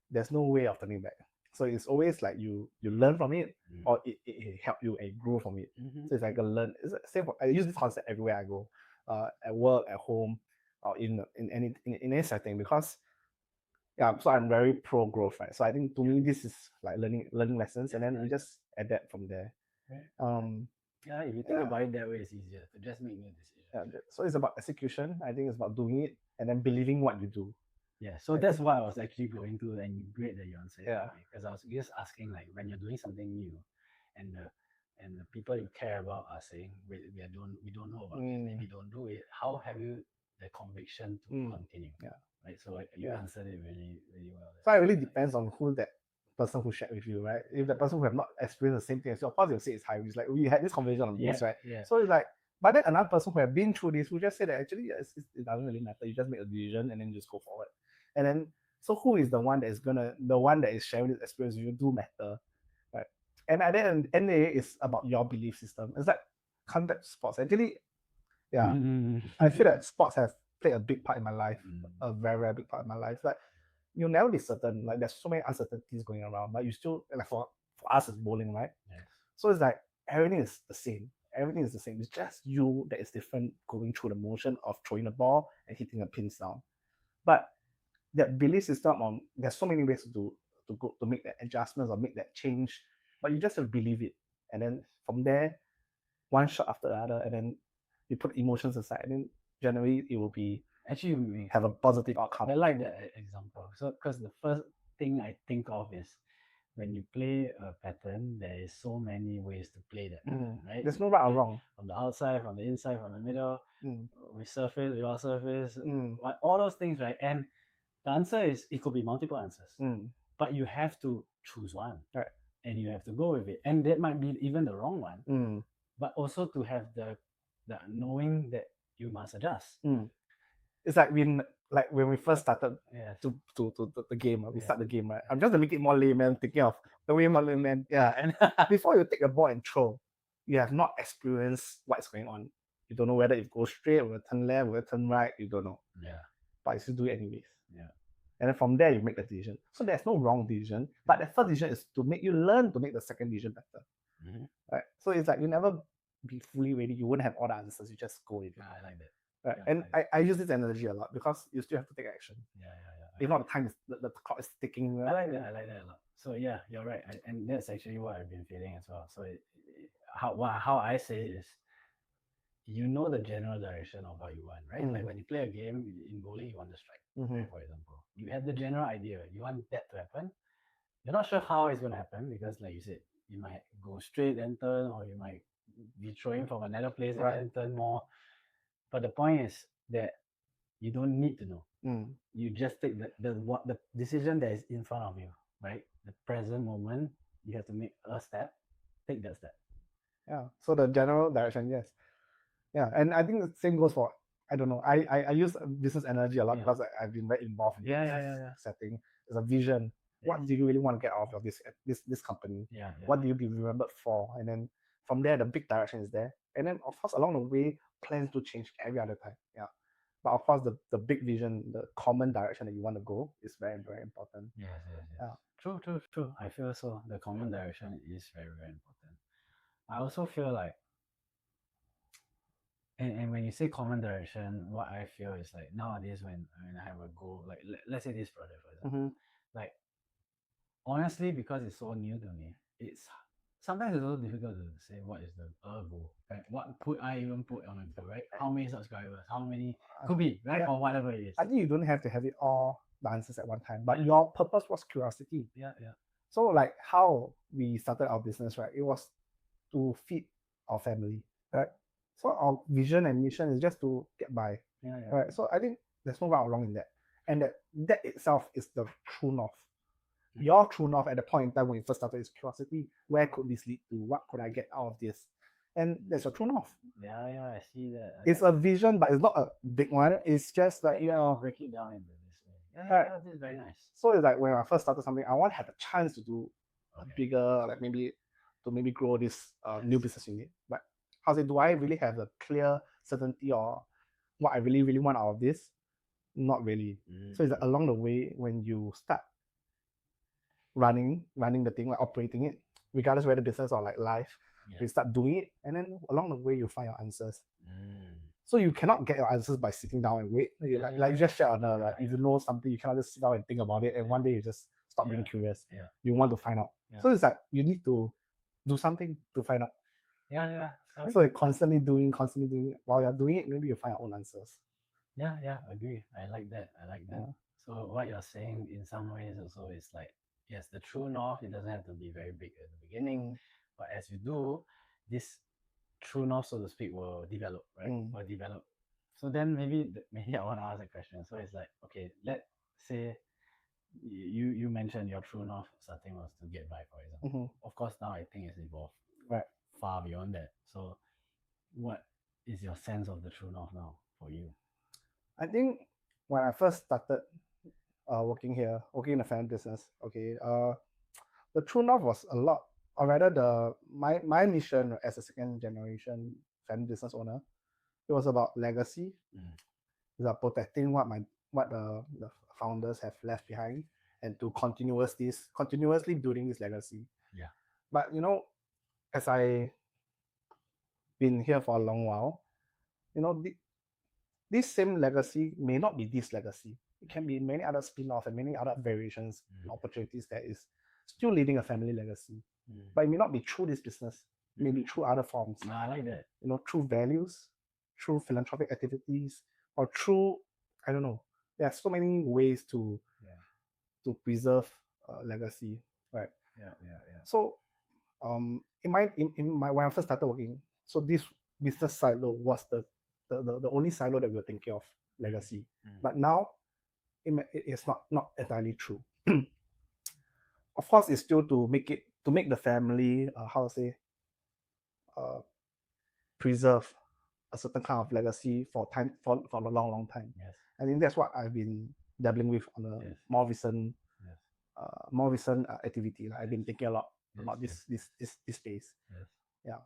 There's no way of turning back. So it's always like you learn from it, or it help you and grow from it. So it's like a learn. It's same. I use this concept everywhere I go, at work, at home, or in any setting, because so I'm very pro growth, right? So I think to me this is like learning lessons, and then you just adapt from there. If you think about it that way, it's easier to just make new decisions. So it's about execution. I think it's about doing it and then believing what you do. Yeah, so that's what I was actually going to, and great that you answered Yeah. because I was just asking like when you're doing something new, and the people you care about are saying we don't know about it, maybe don't do it. How have you the conviction to continue? Yeah. Right. So you answered it really really well. So it really depends on who that person who shared with you, right? If the person who have not experienced the same thing as you, of course they'll say it's high risk. Like we had this conversation on this, right? Yeah. So it's like, but then another person who have been through this who just said that actually it doesn't really matter. You just make a decision and then just go forward. And then so who is the one that is sharing this experience with you do matter, right? And at the end of the day, it's about your belief system. It's like contact sports. Actually, yeah, I feel that sports have played a big part in my life, a very, very big part in my life. Like you'll never be certain. Like there's so many uncertainties going around, but you still like for us it's bowling, right? Yes. So it's like everything is the same. Everything is the same. It's just you that is different going through the motion of throwing the ball and hitting the pins down. But that belief system on there's so many ways to make that adjustments or make that change. But you just have to believe it. And then from there, one shot after the other, and then you put emotions aside, and then generally it will be actually we have a positive outcome. I like that example. So because the first thing I think of is when you play a pattern, there is so many ways to play that pattern, right? There's no right or wrong. From the outside, from the inside, from the middle, with surface, without surface, all those things, right? And the answer is it could be multiple answers, but you have to choose one, right? And you have to go with it, and that might be even the wrong one, but also to have the knowing that you must adjust. It's like when we first started to the game, we start the game, right? I'm just to make it more layman, thinking of the way more layman. Yeah, and before you take a ball and throw, you have not experienced what's going on. You don't know whether it goes straight, will it turn left, will it turn right. You don't know. Yeah. But you still do it anyways. Yeah. And then from there you make the decision. So there's no wrong decision, but the first decision is to make you learn to make the second decision better. Right. So it's like you never be fully ready. You wouldn't have all the answers. You just go with it. I like that. Right. Yeah, and I use this analogy a lot because you still have to take action. Yeah. If not, the time is the clock is ticking. I like that. I like that a lot. So yeah, you're right, and that's actually what I've been feeling as well. So how I say it is, you know the general direction of what you want, right? Like when you play a game in bowling, you want to strike, right, for example. You have the general idea. You want that to happen. You're not sure how it's going to happen because, like you said, you might go straight and turn, or you might be throwing from another place and then turn more. But the point is that you don't need to know. You just take the decision that is in front of you, right? The present moment, you have to make a step, take that step. Yeah. So the general direction, yes. Yeah, and I think the same goes for, I don't know, I use business analogy a lot because I've been very involved in this setting. There's a vision. What do you really want to get out of this company? What do you be remembered for? And then from there, the big direction is there. And then of course along the way, plans to change every other time. Yeah. But of course the big vision, the common direction that you want to go is very, very important. Yes. Yeah. True. I feel so. The common direction is very, very important. I also feel like and when you say common direction, what I feel is like nowadays when I have a goal, like let's say this project for example, like honestly, because it's so new to me, it's sometimes it's a little difficult to say what is the goal. Right? What could I even put on a goal, right? How many subscribers? How many could be, right? Or whatever it is. I think you don't have to have it all the answers at one time, but your purpose was curiosity. Yeah. So like how we started our business, right? It was to feed our family, right? So our vision and mission is just to get by. Right. So I think there's no right or wrong in that. And that itself is the true north. Your true north at the point in time when you first started is curiosity. Where could this lead to? What could I get out of this? And that's your true north. Yeah, I see that. It's a vision, but it's not a big one. It's just like, break it down into this way. Yeah, this is very nice. So it's like when I first started something, I want to have a chance to do a bigger, like maybe grow this new business unit. But do I really have a clear certainty or what I really, really want out of this? Not really. So it's like along the way when you start running the thing, like operating it, regardless whether business or like life, you start doing it, and then along the way you find your answers. So you cannot get your answers by sitting down and wait. Like you just shared on like if you know something, you cannot just sit down and think about it, and one day you just stop being curious. You want to find out. So it's like you need to do something to find out. Yeah. So you're constantly doing. While you're doing it, maybe you find your own answers. Yeah, agree. I like that. So what you're saying in some ways also is like, yes, the true north, it doesn't have to be very big at the beginning, but as you do, this true north, so to speak, will develop, right? Will develop. So then maybe I want to ask a question. So it's like, okay, let's say you mentioned your true north starting was to get by, for example. Of course, now I think it's evolved far beyond that. So what is your sense of the true north now for you? I think when I first started working here, working in the family business, okay, the true north was a lot, or rather, my mission as a second generation family business owner, it was about legacy. It's about protecting what the founders have left behind, and to continuously building this legacy. Yeah. But as I been here for a long while, this same legacy may not be this legacy. It can be many other spin-offs and many other variations and opportunities that is still leading a family legacy. But it may not be through this business. It may be through other forms. No, I like that. Through values, through philanthropic activities, or through, I don't know. There are so many ways to preserve legacy, right? Yeah. So, in my when I first started working, so this business silo was the only silo that we were thinking of legacy. But now it's not entirely true. Of course, it's still to make the family how to say preserve a certain kind of legacy for a long time. Yes. I think that's what I've been dabbling with on a more recent activity. I've been thinking a lot about this space. Yeah.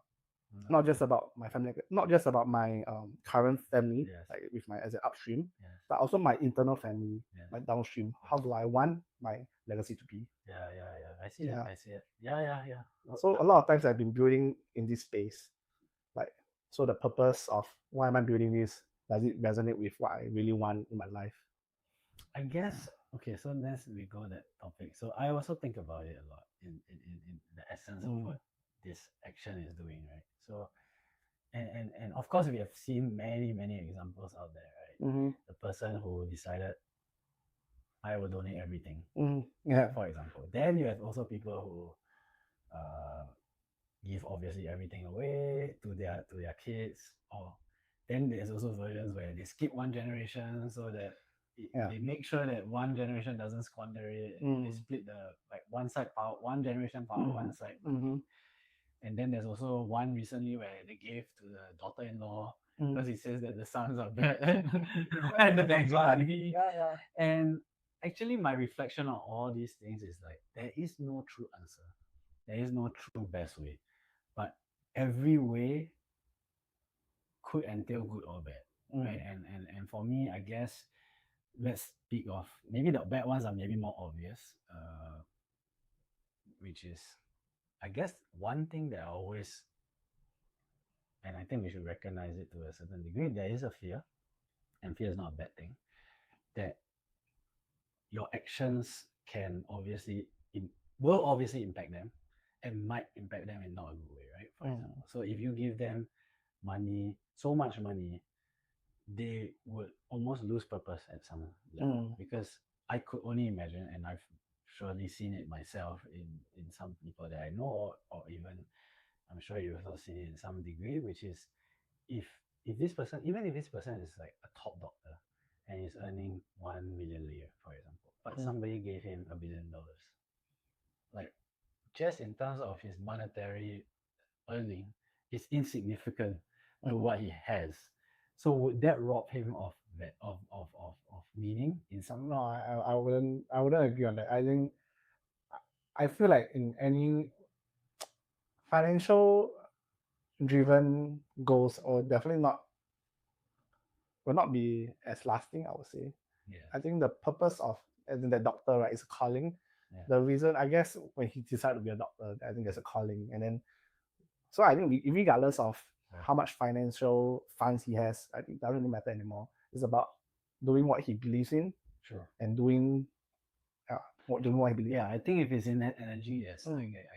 Not just about my family, not just about my current family, like with my as an upstream, but also my internal family, my downstream. How do I want my legacy to be? Yeah. I see it. I see it. Yeah. So a lot of times I've been building in this space, like, so the purpose of why am I building this? Does it resonate with what I really want in my life? I guess okay. So let's we go that topic. So I also think about it a lot in the essence of what this action is doing, right? So and of course we have seen many examples out there, right? The person who decided I will donate everything, for example. Then you have also people who give obviously everything away to their kids, or then there's also versions where they skip one generation so that they make sure that one generation doesn't squander it. They split the one generation power one side. And then there's also one recently where they gave to the daughter-in-law because he says that the sons are bad and the next one. And actually my reflection on all these things is like there is no true answer. There is no true best way. But every way could entail good or bad. Right? And for me, I guess let's speak of maybe the bad ones are maybe more obvious. Which is I guess one thing that I always, and I think we should recognize it to a certain degree, there is a fear, and fear is not a bad thing, that your actions will obviously impact them and might impact them in not a good way, right? For example. So if you give them money, so much money, they would almost lose purpose at some level. Because I could only imagine, and I've surely seen it myself in some people that I know, or even I'm sure you've also seen it in some degree, which is if this person, even if this person is like a top doctor and is earning 1 million a year, for example, but somebody gave him $1 billion, like just in terms of his monetary earning, it's insignificant to what he has. So would that rob him of meaning in some? No, I wouldn't agree on that. I feel like in any financial driven goals, or definitely will not be as lasting, I would say. I think the purpose of as in the doctor, right, is a calling. The reason, I guess, when he decided to be a doctor, I think there's a calling. And then so I think regardless of how much financial funds he has, I think it doesn't really matter anymore. It's about doing what he believes in, and doing what he believes. Yeah, I think if it's in that energy, yes.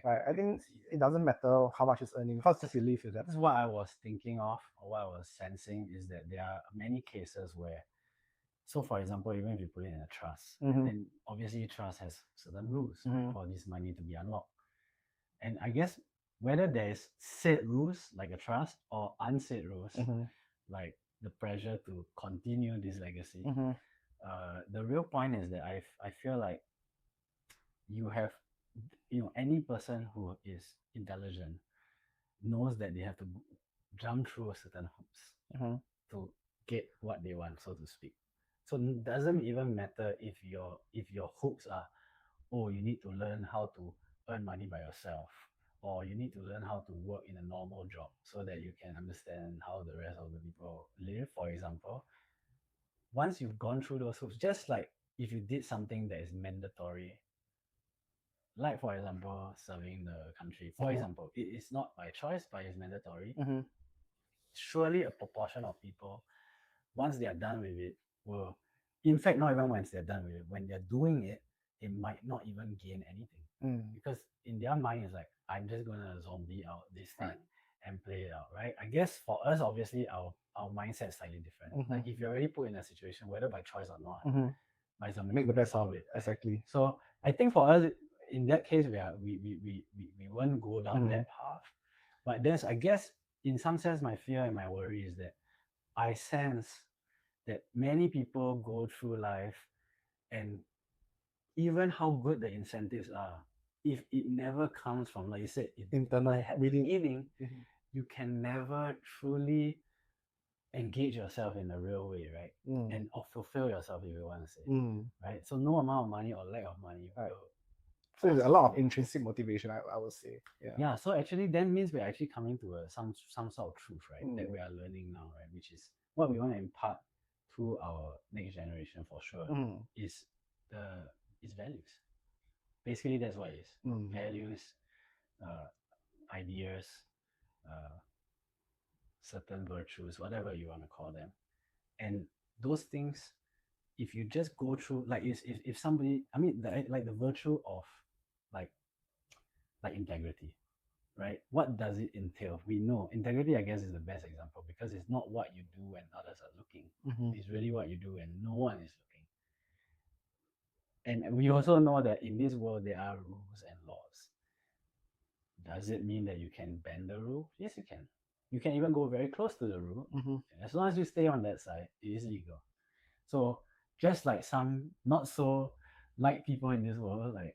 I think it doesn't matter how much he's earning, because his belief is that. That's what I was thinking of, or what I was sensing, is that there are many cases where So, for example, even if you put it in a trust, then obviously trust has certain rules for this money to be unlocked. And I guess whether there's set rules like a trust or unsaid rules, like the pressure to continue this legacy, the real point is that I feel like you have, any person who is intelligent knows that they have to jump through certain hoops to get what they want, so to speak. So it doesn't even matter if your hoops are, oh, you need to learn how to earn money by yourself, or you need to learn how to work in a normal job so that you can understand how the rest of the people live, for example. Once you've gone through those hoops, just like if you did something that is mandatory, like for example serving the country, for example, it is not by choice but it's mandatory. Surely a proportion of people, once they are done with it, will, in fact, not even once they're done with it, when they're doing it, they might not even gain anything, because in their mind it's like, I'm just gonna zombie out this thing and play it out, right? I guess for us, obviously our mindset is slightly different. Like if you're already put in a situation, whether by choice or not, might as well Make the best out of it. right? Exactly. So I think for us, in that case, we won't go down that path. But there's, I guess, in some sense, my fear and my worry is that I sense that many people go through life, and even how good the incentives are, if it never comes from, like you said, Internal reading, you can never truly engage yourself in a real way, right? And or fulfill yourself, if you want to say, right? So no amount of money or lack of money will. So there's a lot of intrinsic motivation, I would say. Yeah. So actually, that means we're actually coming to some sort of truth, right? That we are learning now, right? Which is what we want to impart to our next generation for sure. Is values. Basically, that's what it is. Values, ideas, certain virtues, whatever you want to call them, and those things. If you just go through, like, if somebody, I mean, like the virtue of, like integrity, right? What does it entail? We know integrity, I guess, is the best example, because it's not what you do when others are looking. It's really what you do when no one is looking. And we also know that in this world there are rules and laws. Does it mean that you can bend the rule? Yes, you can. You can even go very close to the rule. As long as you stay on that side, it is legal. So just like some not so light people in this world, like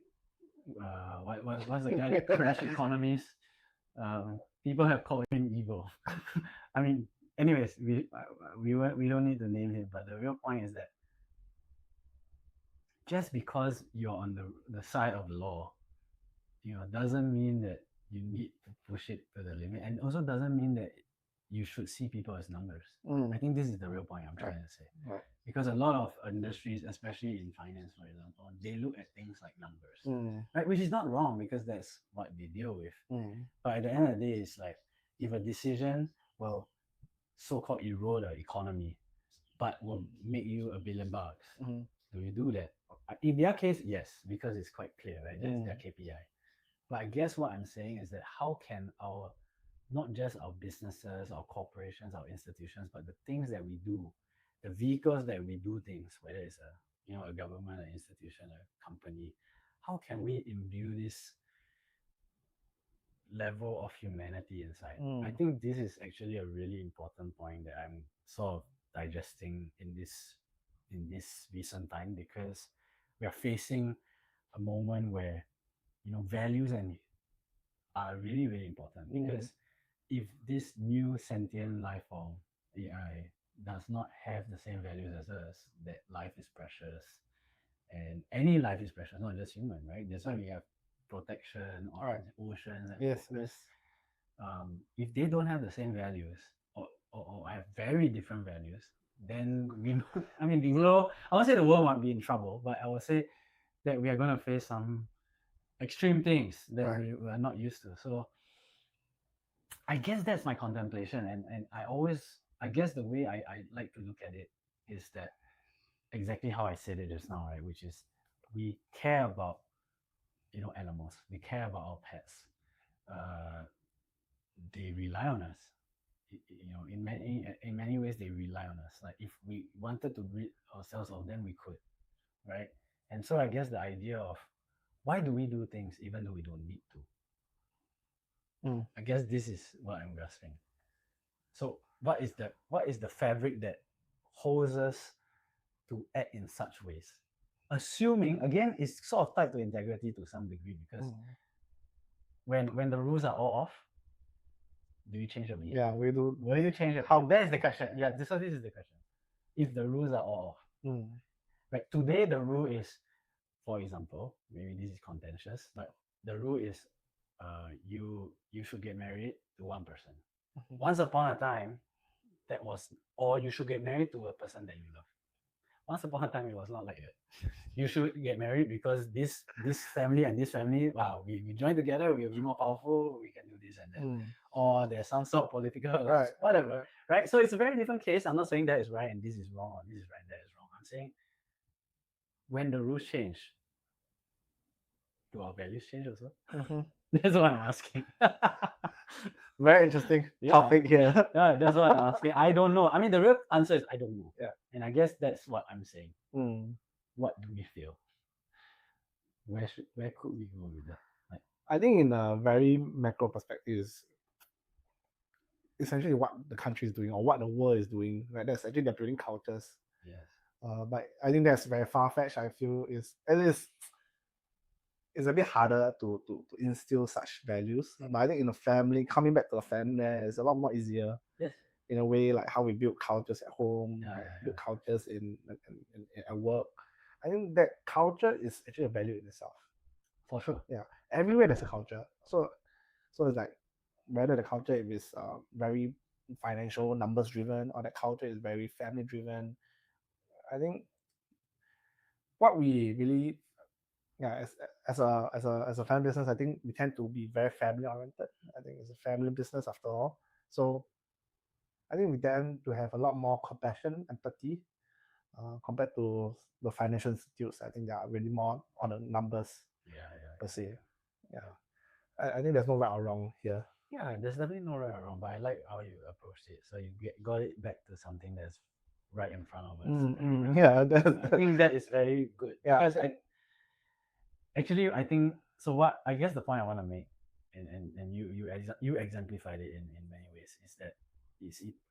what's the guy that crash economies? People have called him evil. I mean, anyways, we don't need to name him, but the real point is that just because you're on the side of the law, doesn't mean that you need to push it to the limit, and also doesn't mean that you should see people as numbers. I think this is the real point I'm trying to say. Because a lot of industries, especially in finance, for example, they look at things like numbers, right? Which is not wrong, because that's what they deal with. But at the end of the day, it's like, if a decision will so-called erode the economy, but will make you $1 billion, do you do that? In their case, yes, because it's quite clear, right? That's their KPI. But I guess what I'm saying is that how can not just our businesses, our corporations, our institutions, but the things that we do, the vehicles that we do things, whether it's a government, an institution, a company, how can we imbue this level of humanity inside? I think this is actually a really important point that I'm sort of digesting in this recent time, because we are facing a moment where values and are really, really important. Because if this new sentient life form, AI, does not have the same values as us, that life is precious, and any life is precious, not just human, right? That's why we have protection on oceans and yes. if they don't have the same values, or have very different values, then I mean, I won't say the world might be in trouble, but I will say that we are going to face some extreme things that we are not used to. So I guess that's my contemplation, and I guess the way I like to look at it is that exactly how I said it just now, right? Which is, we care about animals, we care about our pets. They rely on us. in many ways they rely on us. Like if we wanted to rid ourselves of them, we could, right? And so I guess the idea of why do we do things even though we don't need to? I guess this is what I'm grasping. So what is the fabric that holds us to act in such ways? Assuming again, it's sort of tied to integrity to some degree because when the rules are all off, do you change your behavior? Yeah, we do. Will you change it? How? That is the question. Yeah, this is the question. If the rules are all off, right? Today the rule is, for example, maybe this is contentious, but the rule is, you should get married to one person. Once upon a time, that was, or you should get married to a person that you love. Once upon a time, it was not like that. You should get married because this family and this family, wow, we join together, we'll be more powerful, we can do this and that. Or there's some sort of political, whatever, right? So it's a very different case. I'm not saying that is right and this is wrong, or this is right and that is wrong. I'm saying when the rules change, do our values change also? That's what I'm asking. Very interesting topic here. Yeah, that's what I'm asking. I don't know. I mean, the real answer is I don't know. Yeah. And I guess that's what I'm saying. What do we feel? Where could we go with that? Like, I think in a very macro perspective is essentially what the country is doing or what the world is doing. Right? That's actually they're building cultures. yes. But I think that's very far-fetched. I feel it's a bit harder to instill such values. But I think in a family, coming back to a family, it's a lot more easier. Yes. In a way, like how we build cultures at home, build Yeah. cultures in at work. I think that culture is actually a value in itself. For sure. Yeah. Everywhere there's a culture. So it's like whether the culture is very financial, numbers driven, or that culture is very family driven. I think what we really as a family business, I think we tend to be very family oriented. I think it's a family business after all. So I think we tend to have a lot more compassion, empathy, compared to the financial institutes. I think they are really more on the numbers per se. Yeah. I think there's no right or wrong here. Yeah, there's definitely no right or wrong, but I like how you approached it. So you got it back to something that's right in front of us. Yeah, I think that is very good. Yeah. Because I think so. What I guess the point I want to make, and you exemplified it in many ways, is that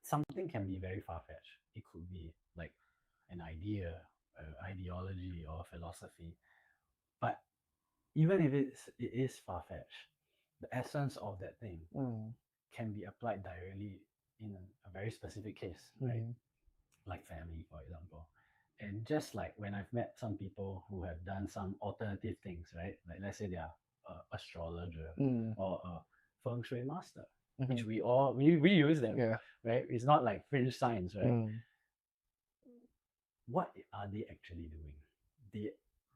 something can be very far fetched. It could be like an idea, ideology, or philosophy, but even if it is far fetched, the essence of that thing can be applied directly in a very specific case, right? Like family, for example. And just like when I've met some people who have done some alternative things, right? Like let's say they are an astrologer or a feng shui master, which we use them, right? It's not like fringe science, right? What are they actually doing?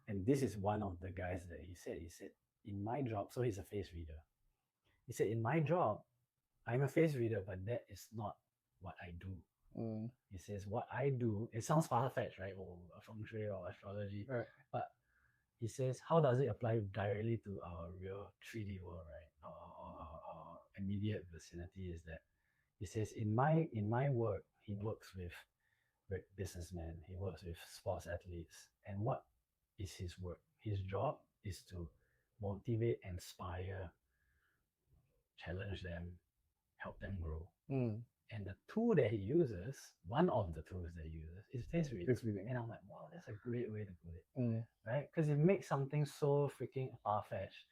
And this is one of the guys that he said, in my job, so he's a face reader. He said, in my job, I'm a face reader, but that is not what I do. He says, what I do, it sounds far-fetched, right? Or feng shui or astrology. Right. But he says, how does it apply directly to our real 3D world, right? Or immediate vicinity is that he says, in my work, he works with businessmen, he works with sports athletes. And what is his work? His job is to motivate, inspire, challenge them, help them grow. And the tool that he uses, one of the tools that he uses, is face reading. And I'm like, wow, that's a great way to put it, right? Because it makes something so freaking far-fetched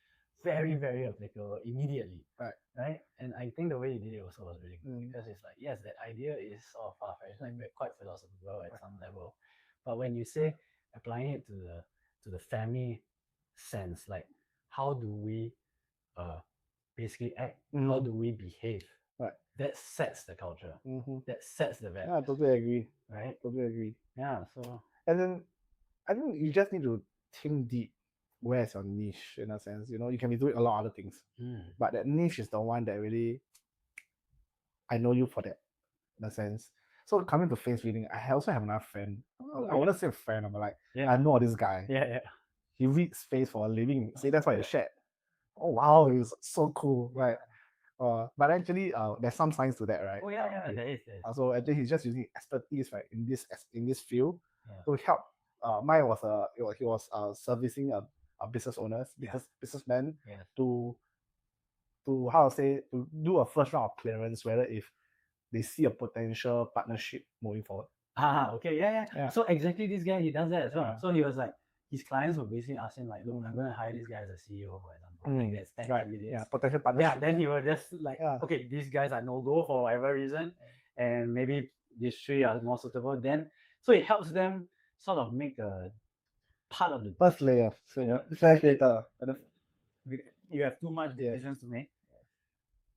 very, very applicable immediately, right? And I think the way he did it also was really good because it's like, yes, that idea is sort of far-fetched, like quite philosophical at some level, but when you say applying it to the family sense, like how do we basically act? How do we behave? That sets the culture. That sets the value. Yeah, I totally agree. Right? Totally agree. Yeah. So. And then I think you just need to think deep. Where's your niche in a sense? You can be doing a lot of other things, but that niche is the one that really I know you for that, in a sense. So coming to face reading, I also have another friend. I wouldn't say friend, but like I know this guy. Yeah. He reads face for a living. See, that's why he shared. Oh wow, he was so cool, right? But actually, there's some science to that, right? Oh yeah, there is. So actually, he's just using expertise, right, in this field Yeah. to help. Mine was he was servicing a business owners, businessmen Yes. to how to say, to do a first round of clearance whether if they see a potential partnership moving forward. Okay, yeah. So exactly this guy, he does that as well. Yeah. So he was like, his clients were basically asking like, look, I'm going to hire this guy as a CEO, for example. Like that's 10 Right. candidates. Yeah, potential partnership. Yeah, then he was just like, okay, these guys are no go for whatever reason, and maybe these three are more suitable. Then, so it helps them sort of make a part of the first layer. So later. you have too much decisions to make,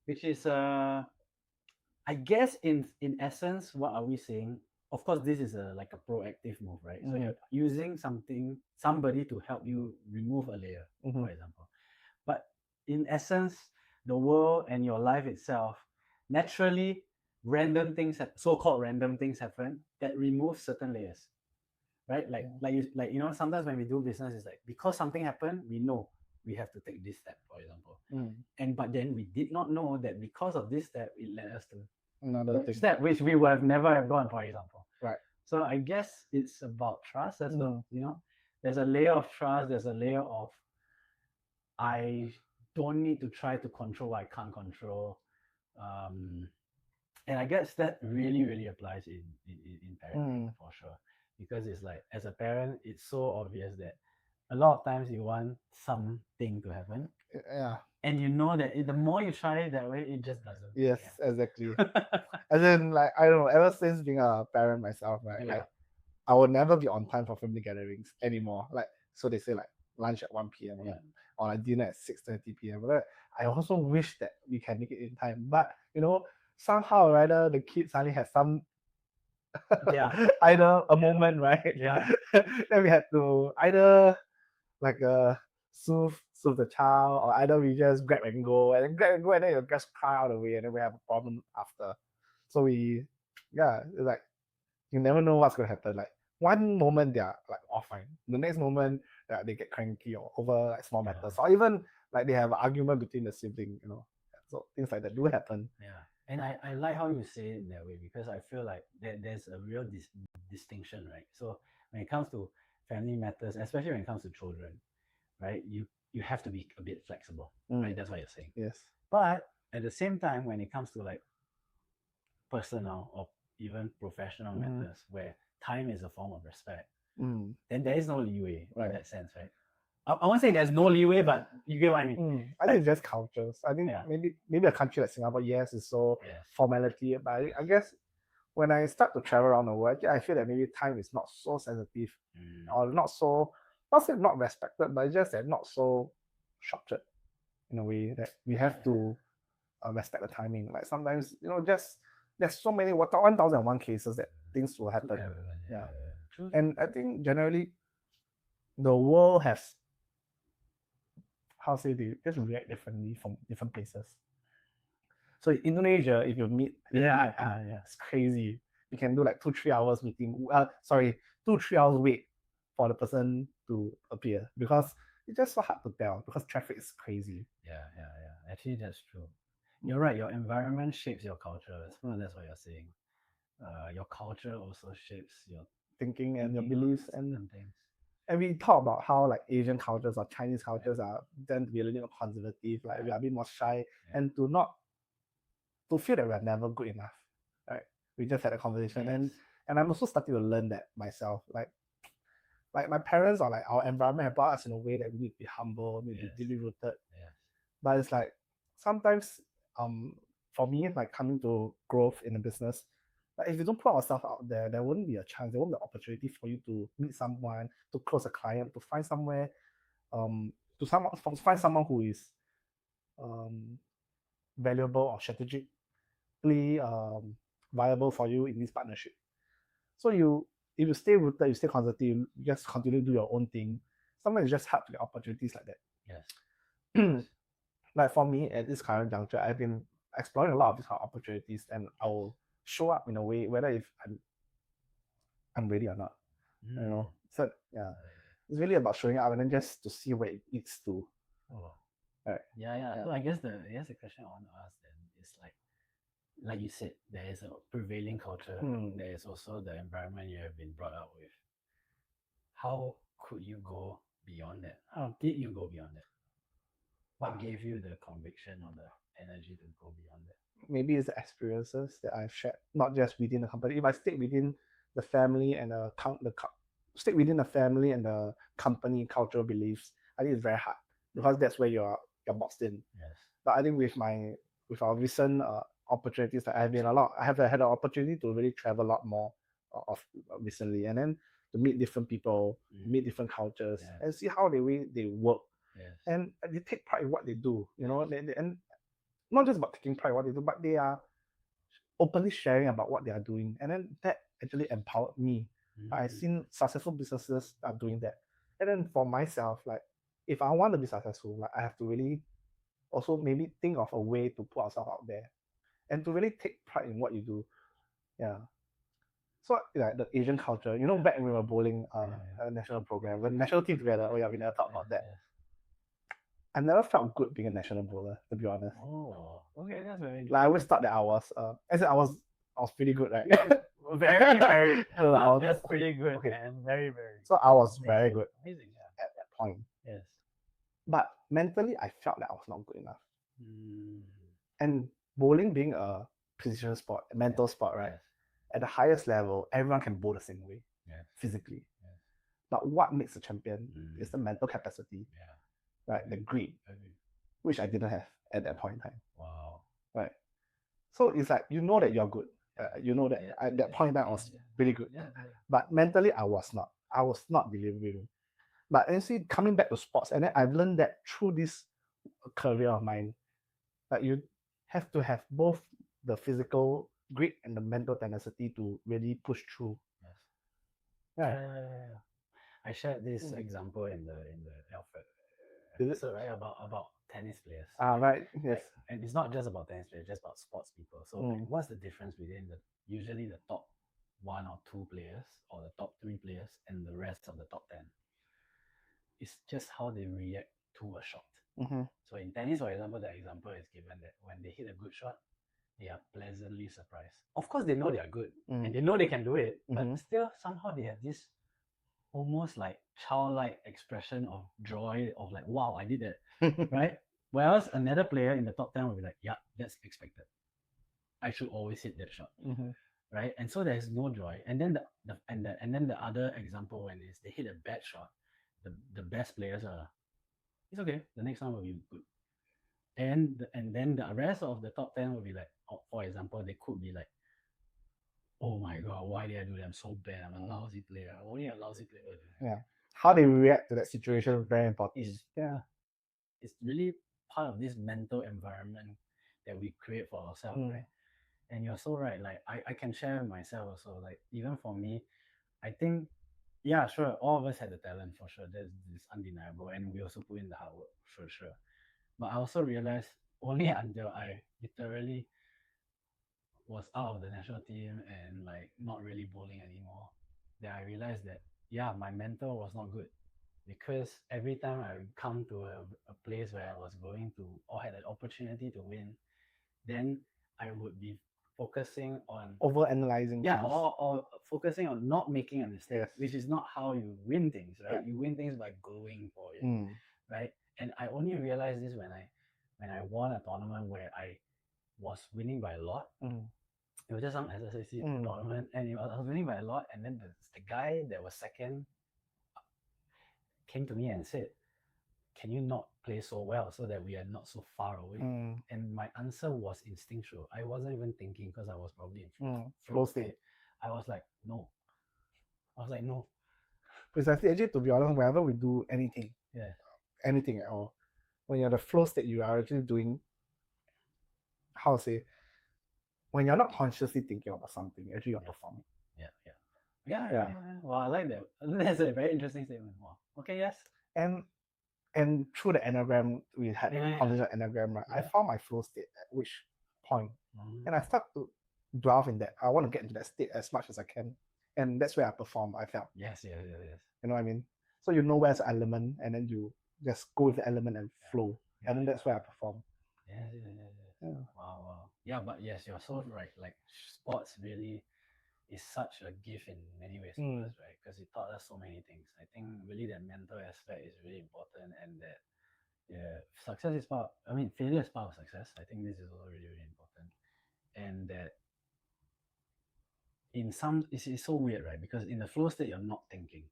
which is I guess in essence, what are we saying? Of course, this is like a proactive move, right? So you're using somebody to help you remove a layer, for example. But in essence, the world and your life itself, naturally, random things, so-called random things happen that remove certain layers, right? Like you know, sometimes when we do business, it's like because something happened, we know we have to take this step, for example. But then we did not know that because of this step, it led us to another step which we would have never have gone, for example. Right. So I guess it's about trust as well. You know, there's a layer of trust. There's a layer of I don't need to try to control what I can't control. And I guess that really applies in parenting for sure. Because it's like, as a parent, it's so obvious that a lot of times you want something to happen. Yeah. And you know that the more you try it that way, it just doesn't. Yes, exactly. As in, like, I don't know, ever since being a parent myself, right, like, I will never be on time for family gatherings anymore. Like, so they say like lunch at 1 p.m. Or like dinner at 6:30 p.m. But I also wish that we can make it in time. But you know, somehow or rather the kids suddenly have some either a moment, right? Then we had to either like soothe the child, or either we just grab and go, and then you just cry out of the way, and then we have a problem after. So it's like you never know what's gonna happen. Like one moment they are like all fine, the next moment they get cranky or over like small matters, or even like they have an argument between the sibling, you know. So things like that do happen. Yeah, and I like how you say it in that way, because I feel like there's a real distinction, right? So when it comes to family matters, especially when it comes to children, right? You have to be a bit flexible, right? That's what you're saying. Yes. But at the same time, when it comes to like personal or even professional matters, where time is a form of respect, then there is no leeway in that sense, right? I won't say there's no leeway, but you get what I mean. I think it's just cultures. I think maybe a country like Singapore, yes, is so formality, but I guess when I start to travel around the world, I feel that maybe time is not so sensitive, or not so, not say not respected, but it's just that not so structured in a way that we have to respect the timing. Like sometimes, you know, just there's so many 1001 cases that things will happen. True. And I think generally the world has, how to say, they just react differently from different places. So in Indonesia, if you meet, it's crazy. You can do like 2-3 hours meeting. 2-3 hours wait for the person to appear, because it's just so hard to tell because traffic is crazy. Yeah. Actually, that's true. You're right. Your environment shapes your culture. That's what you're saying. Your culture also shapes your thinking and your beliefs and things. And we talk about how like Asian cultures or Chinese cultures are tend to be a little more conservative, like we are a bit more shy, and to feel that we're never good enough. Right? We just had a conversation, and I'm also starting to learn that myself. Like my parents or like our environment have brought us in a way that we need to be humble, we need to be deeply rooted. But it's like sometimes for me, like coming to growth in the business, like if you don't put ourselves out there, there wouldn't be a chance, there won't be an opportunity for you to meet someone, to close a client, to find somewhere, to find someone who is valuable or strategically viable for you in this partnership. So if you stay rooted, you stay conservative, you just continue to do your own thing, sometimes it's just hard to get opportunities like that. Yes. Like for me at this current juncture, I've been exploring a lot of these kind of opportunities, and I will show up in a way whether if I'm ready or not. You know. So it's really about showing up and then just to see where it leads to. Right. Yeah. So I guess the question I want to ask then is like you said, there is a prevailing culture. There is also the environment you have been brought up with. How could you go beyond that? How did you go beyond that? What gave you the conviction or the energy to go beyond that? Maybe it's the experiences that I've shared, not just within the company. If I stay within the family and stay within the family and the company cultural beliefs, I think it's very hard because that's where you're boxed in. Yes. But I think with our recent opportunities that I have had the opportunity to really travel a lot more of recently, and then to meet different people, meet different cultures, and see how they work. Yes. And they take pride in what they do, and not just about taking pride in what they do, but they are openly sharing about what they are doing, and then that actually empowered me. I've seen successful businesses are doing that, and then for myself, like if I want to be successful, like I have to really also maybe think of a way to put ourselves out there and to really take pride in what you do. Yeah. So like the Asian culture, back when we were bowling a national program, the national team together. Oh yeah, we never talked about that. I never felt good being a national bowler, to be honest. Oh, okay, that's very. Like I always thought that I was I was pretty good, right? very. That's pretty good, okay. Man. Very. So I was very good. Amazing, at that point. Yes. But mentally, I felt that I was not good enough. And bowling being a precision sport, a mental sport, right? Yes. At the highest level, everyone can bowl the same way, physically. Yes. But what makes a champion is the mental capacity, right? The grit, which I didn't have at that point in time. Wow. Right. So it's like you know that you're good. You know that at that point in time I was really good. But mentally I was not. I was not delivering. But you see, coming back to sports, and then I've learned that through this career of mine, that you have to have both the physical grit and the mental tenacity to really push through. Yes. Yeah. I shared this example in the Alfred episode, right? About tennis players. Right. Yes. And it's not just about tennis players, just about sports people. So what's the difference between usually the top 1 or 2 players or the top 3 players and the rest of the top 10? It's just how they react to a shot. So in tennis, for example, the example is given that when they hit a good shot, they are pleasantly surprised. Of course, they know they are good and they know they can do it, but still somehow they have this almost like childlike expression of joy of like, wow, I did that, right? Whereas another player in the top 10 will be like, yeah, that's expected. I should always hit that shot, right? And so there's no joy. And then the other example when is they hit a bad shot, the best players are, it's okay. The next one will be good. And then the rest of the top 10 will be like, for example, they could be like, oh my god, why did I do that? I'm so bad. I'm a lousy player. I'm only a lousy player. Yeah. How they react to that situation is very important. It's really part of this mental environment that we create for ourselves, right? And you're so right. Like I can share myself also. Like even for me, I think, yeah, sure, all of us had the talent for sure. That's undeniable. And we also put in the hard work, for sure. But I also realized only until I literally was out of the national team and like not really bowling anymore, that I realized that my mental was not good, because every time I come to a place where I was going to or had an opportunity to win, then I would be focusing on overanalyzing. Or focusing on not making a mistake, which is not how you win things, right? You win things by going for it, right? And I only realized this when I won a tournament where I was winning by a lot. It was just some SSAC tournament, and I was winning by a lot. And then the guy that was second came to me and said, can you not play so well so that we are not so far away? And my answer was instinctual. I wasn't even thinking, because I was probably in flow state. I was like, no. Precisely. Actually, to be honest, whenever we do anything, anything at all, when you're in the flow state, you are actually doing, how to say, when you're not consciously thinking about something, actually you're performing. Yeah. Well, I like that. That's a very interesting statement. Wow. Okay, yes. And through the Enneagram, we had conversation Enneagram, right? I found my flow state at which point. And I start to dwell in that. I want to get into that state as much as I can. And that's where I perform, I felt. Yes. You know what I mean? So you know where's the element, and then you just go with the element and flow. and then that's where I perform. Yeah. Wow. Yeah, but yes, you're so right. Like sports really is such a gift in many ways for us, right? Because it taught us so many things. I think really that mental aspect is really important, and that success is part. I mean, failure is part of success. I think this is also really really important, and that in some it's so weird, right? Because in the flow state you're not thinking.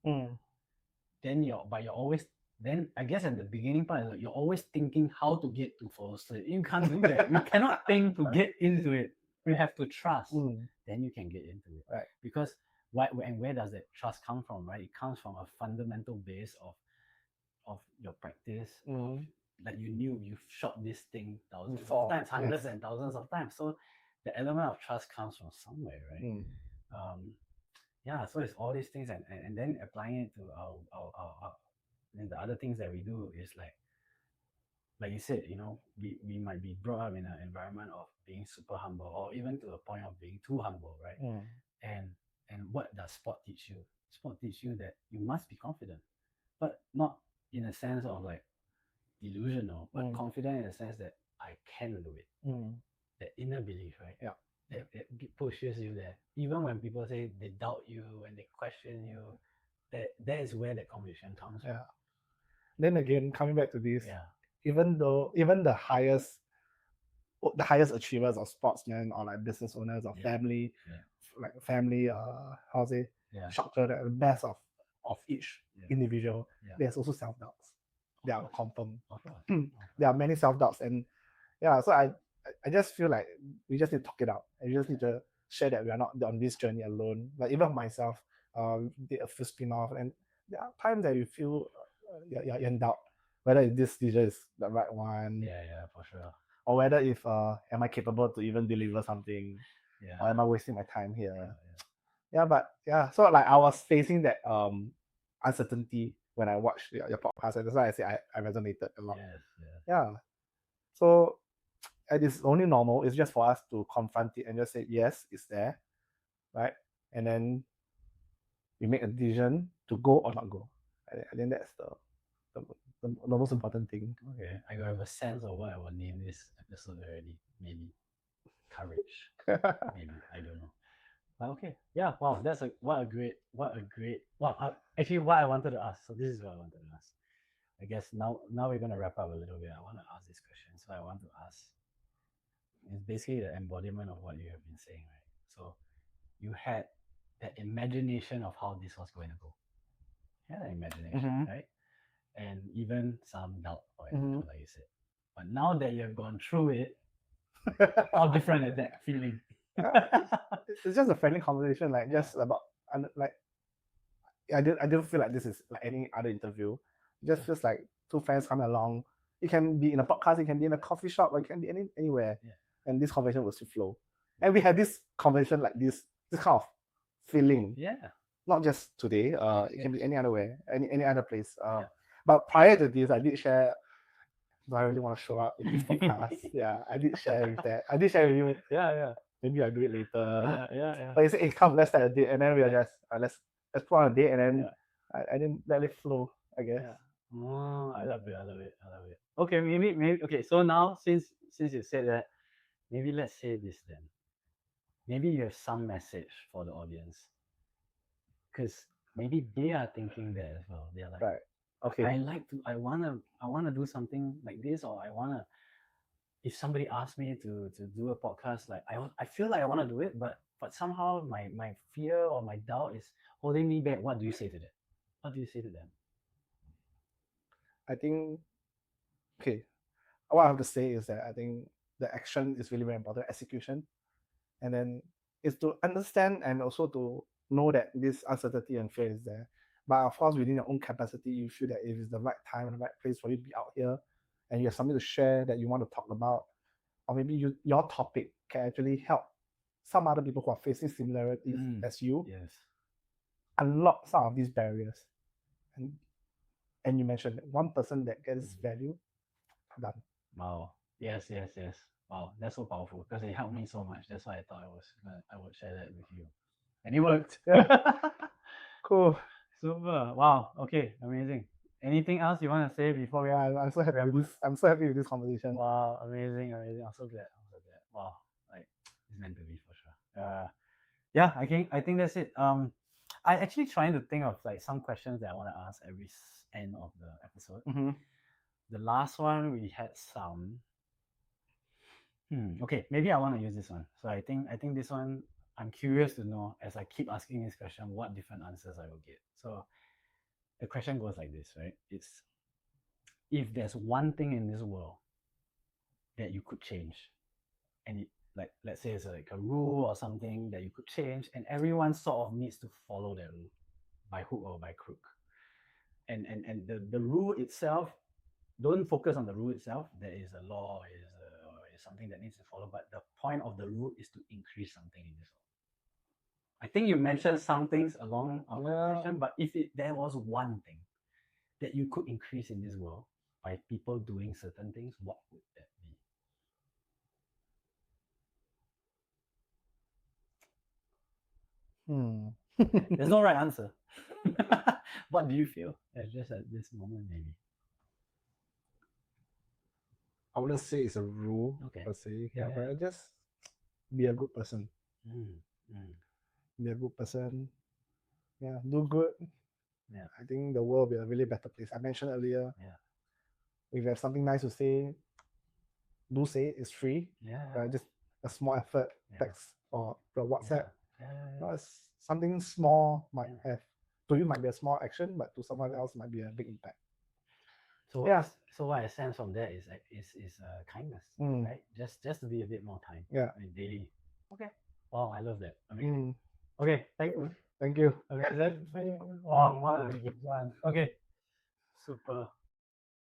Then you're always, then I guess at the beginning part you're always thinking how to get to flow state. You can't do that. You cannot think to get into it. You have to trust. Then you can get into it. Right. Because where does that trust come from, right? It comes from a fundamental base of your practice. Like you've shot this thing thousands of times, hundreds and thousands of times. So the element of trust comes from somewhere, right? Yeah, so it's all these things, and then applying it to our and the other things that we do is like you said, we might be brought up in an environment of being super humble, or even to the point of being too humble, right? And what does sport teach you? Sport teach you that you must be confident, but not in a sense of like delusional, but confident in the sense that I can do it. That inner belief, right? Yeah. That pushes you there. Even when people say they doubt you and they question you, that is where that conviction comes from. Yeah. Then again, coming back to this, even the highest achievers of sportsmen or like business owners or family, like family, how to say, structure, the best of each individual, there's also self-doubts. They are confirmed. There are many self-doubts, and so I just feel like we just need to talk it out, and we just need to share that we are not on this journey alone. Like even myself, did a few spin-off, and there are times that you feel you're in doubt whether this decision is the right one. Yeah, for sure. Or whether if am I capable to even deliver something, or am I wasting my time here? But so like I was facing that uncertainty when I watched your podcast, and that's why I say I resonated a lot. So it is only normal. It's just for us to confront it and just say yes, it's there, right? And then we make a decision to go or not go. I think that's the most important thing. Okay, I have a sense of what I will name this episode already. Maybe courage. Maybe, I don't know. But okay, wow, that's what a great. Actually, what I wanted to ask. So this is what I wanted to ask. I guess now we're gonna wrap up a little bit. I want to ask this question. So I want to ask. It's basically the embodiment of what you have been saying, right? So you had that imagination of how this was going to go. You had an imagination, right? And even some doubt for it, like you said. But now that you have gone through it, how different is that feeling? It's just a friendly conversation, like just about like I don't feel like this is like any other interview. It just feels like two friends coming along. It can be in a podcast, it can be in a coffee shop, or it can be anywhere. And this conversation will still flow. And we had this conversation like this kind of feeling. Not just today. It can be any other way, any other place. But prior to this, I did share. Do I really want to show up in this podcast? I did share with that. I did share with you. Maybe I'll do it later. But you said, hey, come, let's set a date, and then we are just let's put on a date, and then I didn't let it flow, I guess. Oh, I love it. Okay, maybe. Okay, so now since you said that, maybe let's say this then. Maybe you have some message for the audience, because maybe they are thinking that as well. They're like, right. Okay. I wanna do something like this, or I wanna. If somebody asks me to do a podcast, like I feel like I want to do it, but somehow my fear or my doubt is holding me back. What do you say to that? What do you say to them? I think, okay, what I have to say is that I think the action is really very important, execution, and then it's to understand and also to know that this uncertainty and fear is there. But of course, within your own capacity, you feel that if it's the right time and the right place for you to be out here, and you have something to share that you want to talk about, or maybe your topic can actually help some other people who are facing similarities as you, unlock some of these barriers. And you mentioned one person that gets value, done. Wow. Yes. Wow, that's so powerful because it helped me so much. That's why I thought I would share that with you, and it worked. Cool. Super. Wow. Okay. Amazing. Anything else you want to say before we? Yeah, I'm so happy with this. I'm so happy with this conversation. Wow, amazing, amazing. I'm so glad. I'm so glad. Wow, like it's meant to be for sure. Yeah, I think that's it. I actually trying to think of like some questions that I want to ask every end of the episode. Mm-hmm. The last one we had some. Okay, maybe I want to use this one. So I think this one I'm curious to know as I keep asking this question what different answers I will get. So the question goes like this, right? It's if there's one thing in this world that you could change, and it, like let's say it's like a rule or something that you could change, and everyone sort of needs to follow that rule by hook or by crook. And the rule itself, don't focus on the rule itself. There is a law, is something that needs to follow, but the point of the rule is to increase something in this world. I think you mentioned some things along our conversation, but if there was one thing that you could increase in this world by people doing certain things, what would that be? There's no right answer. What do you feel just at this moment, maybe? I wouldn't say it's a rule per se. Yeah, but just be a good person. Be a good person. Yeah, do good. Yeah, I think the world will be a really better place. I mentioned earlier. Yeah. If you have something nice to say, do say it. It's free. Yeah. Just a small effort, text or the WhatsApp. Yeah. It's something small might have, to you might be a small action, but to someone else might be a big impact. So yeah. So what I sense from that is kindness, right? Just to be a bit more kind. Yeah. I mean, daily. Okay. Wow, I love that. Amazing. Okay, thank you. Thank you. Okay, that's wow, what a good one. Okay. Super.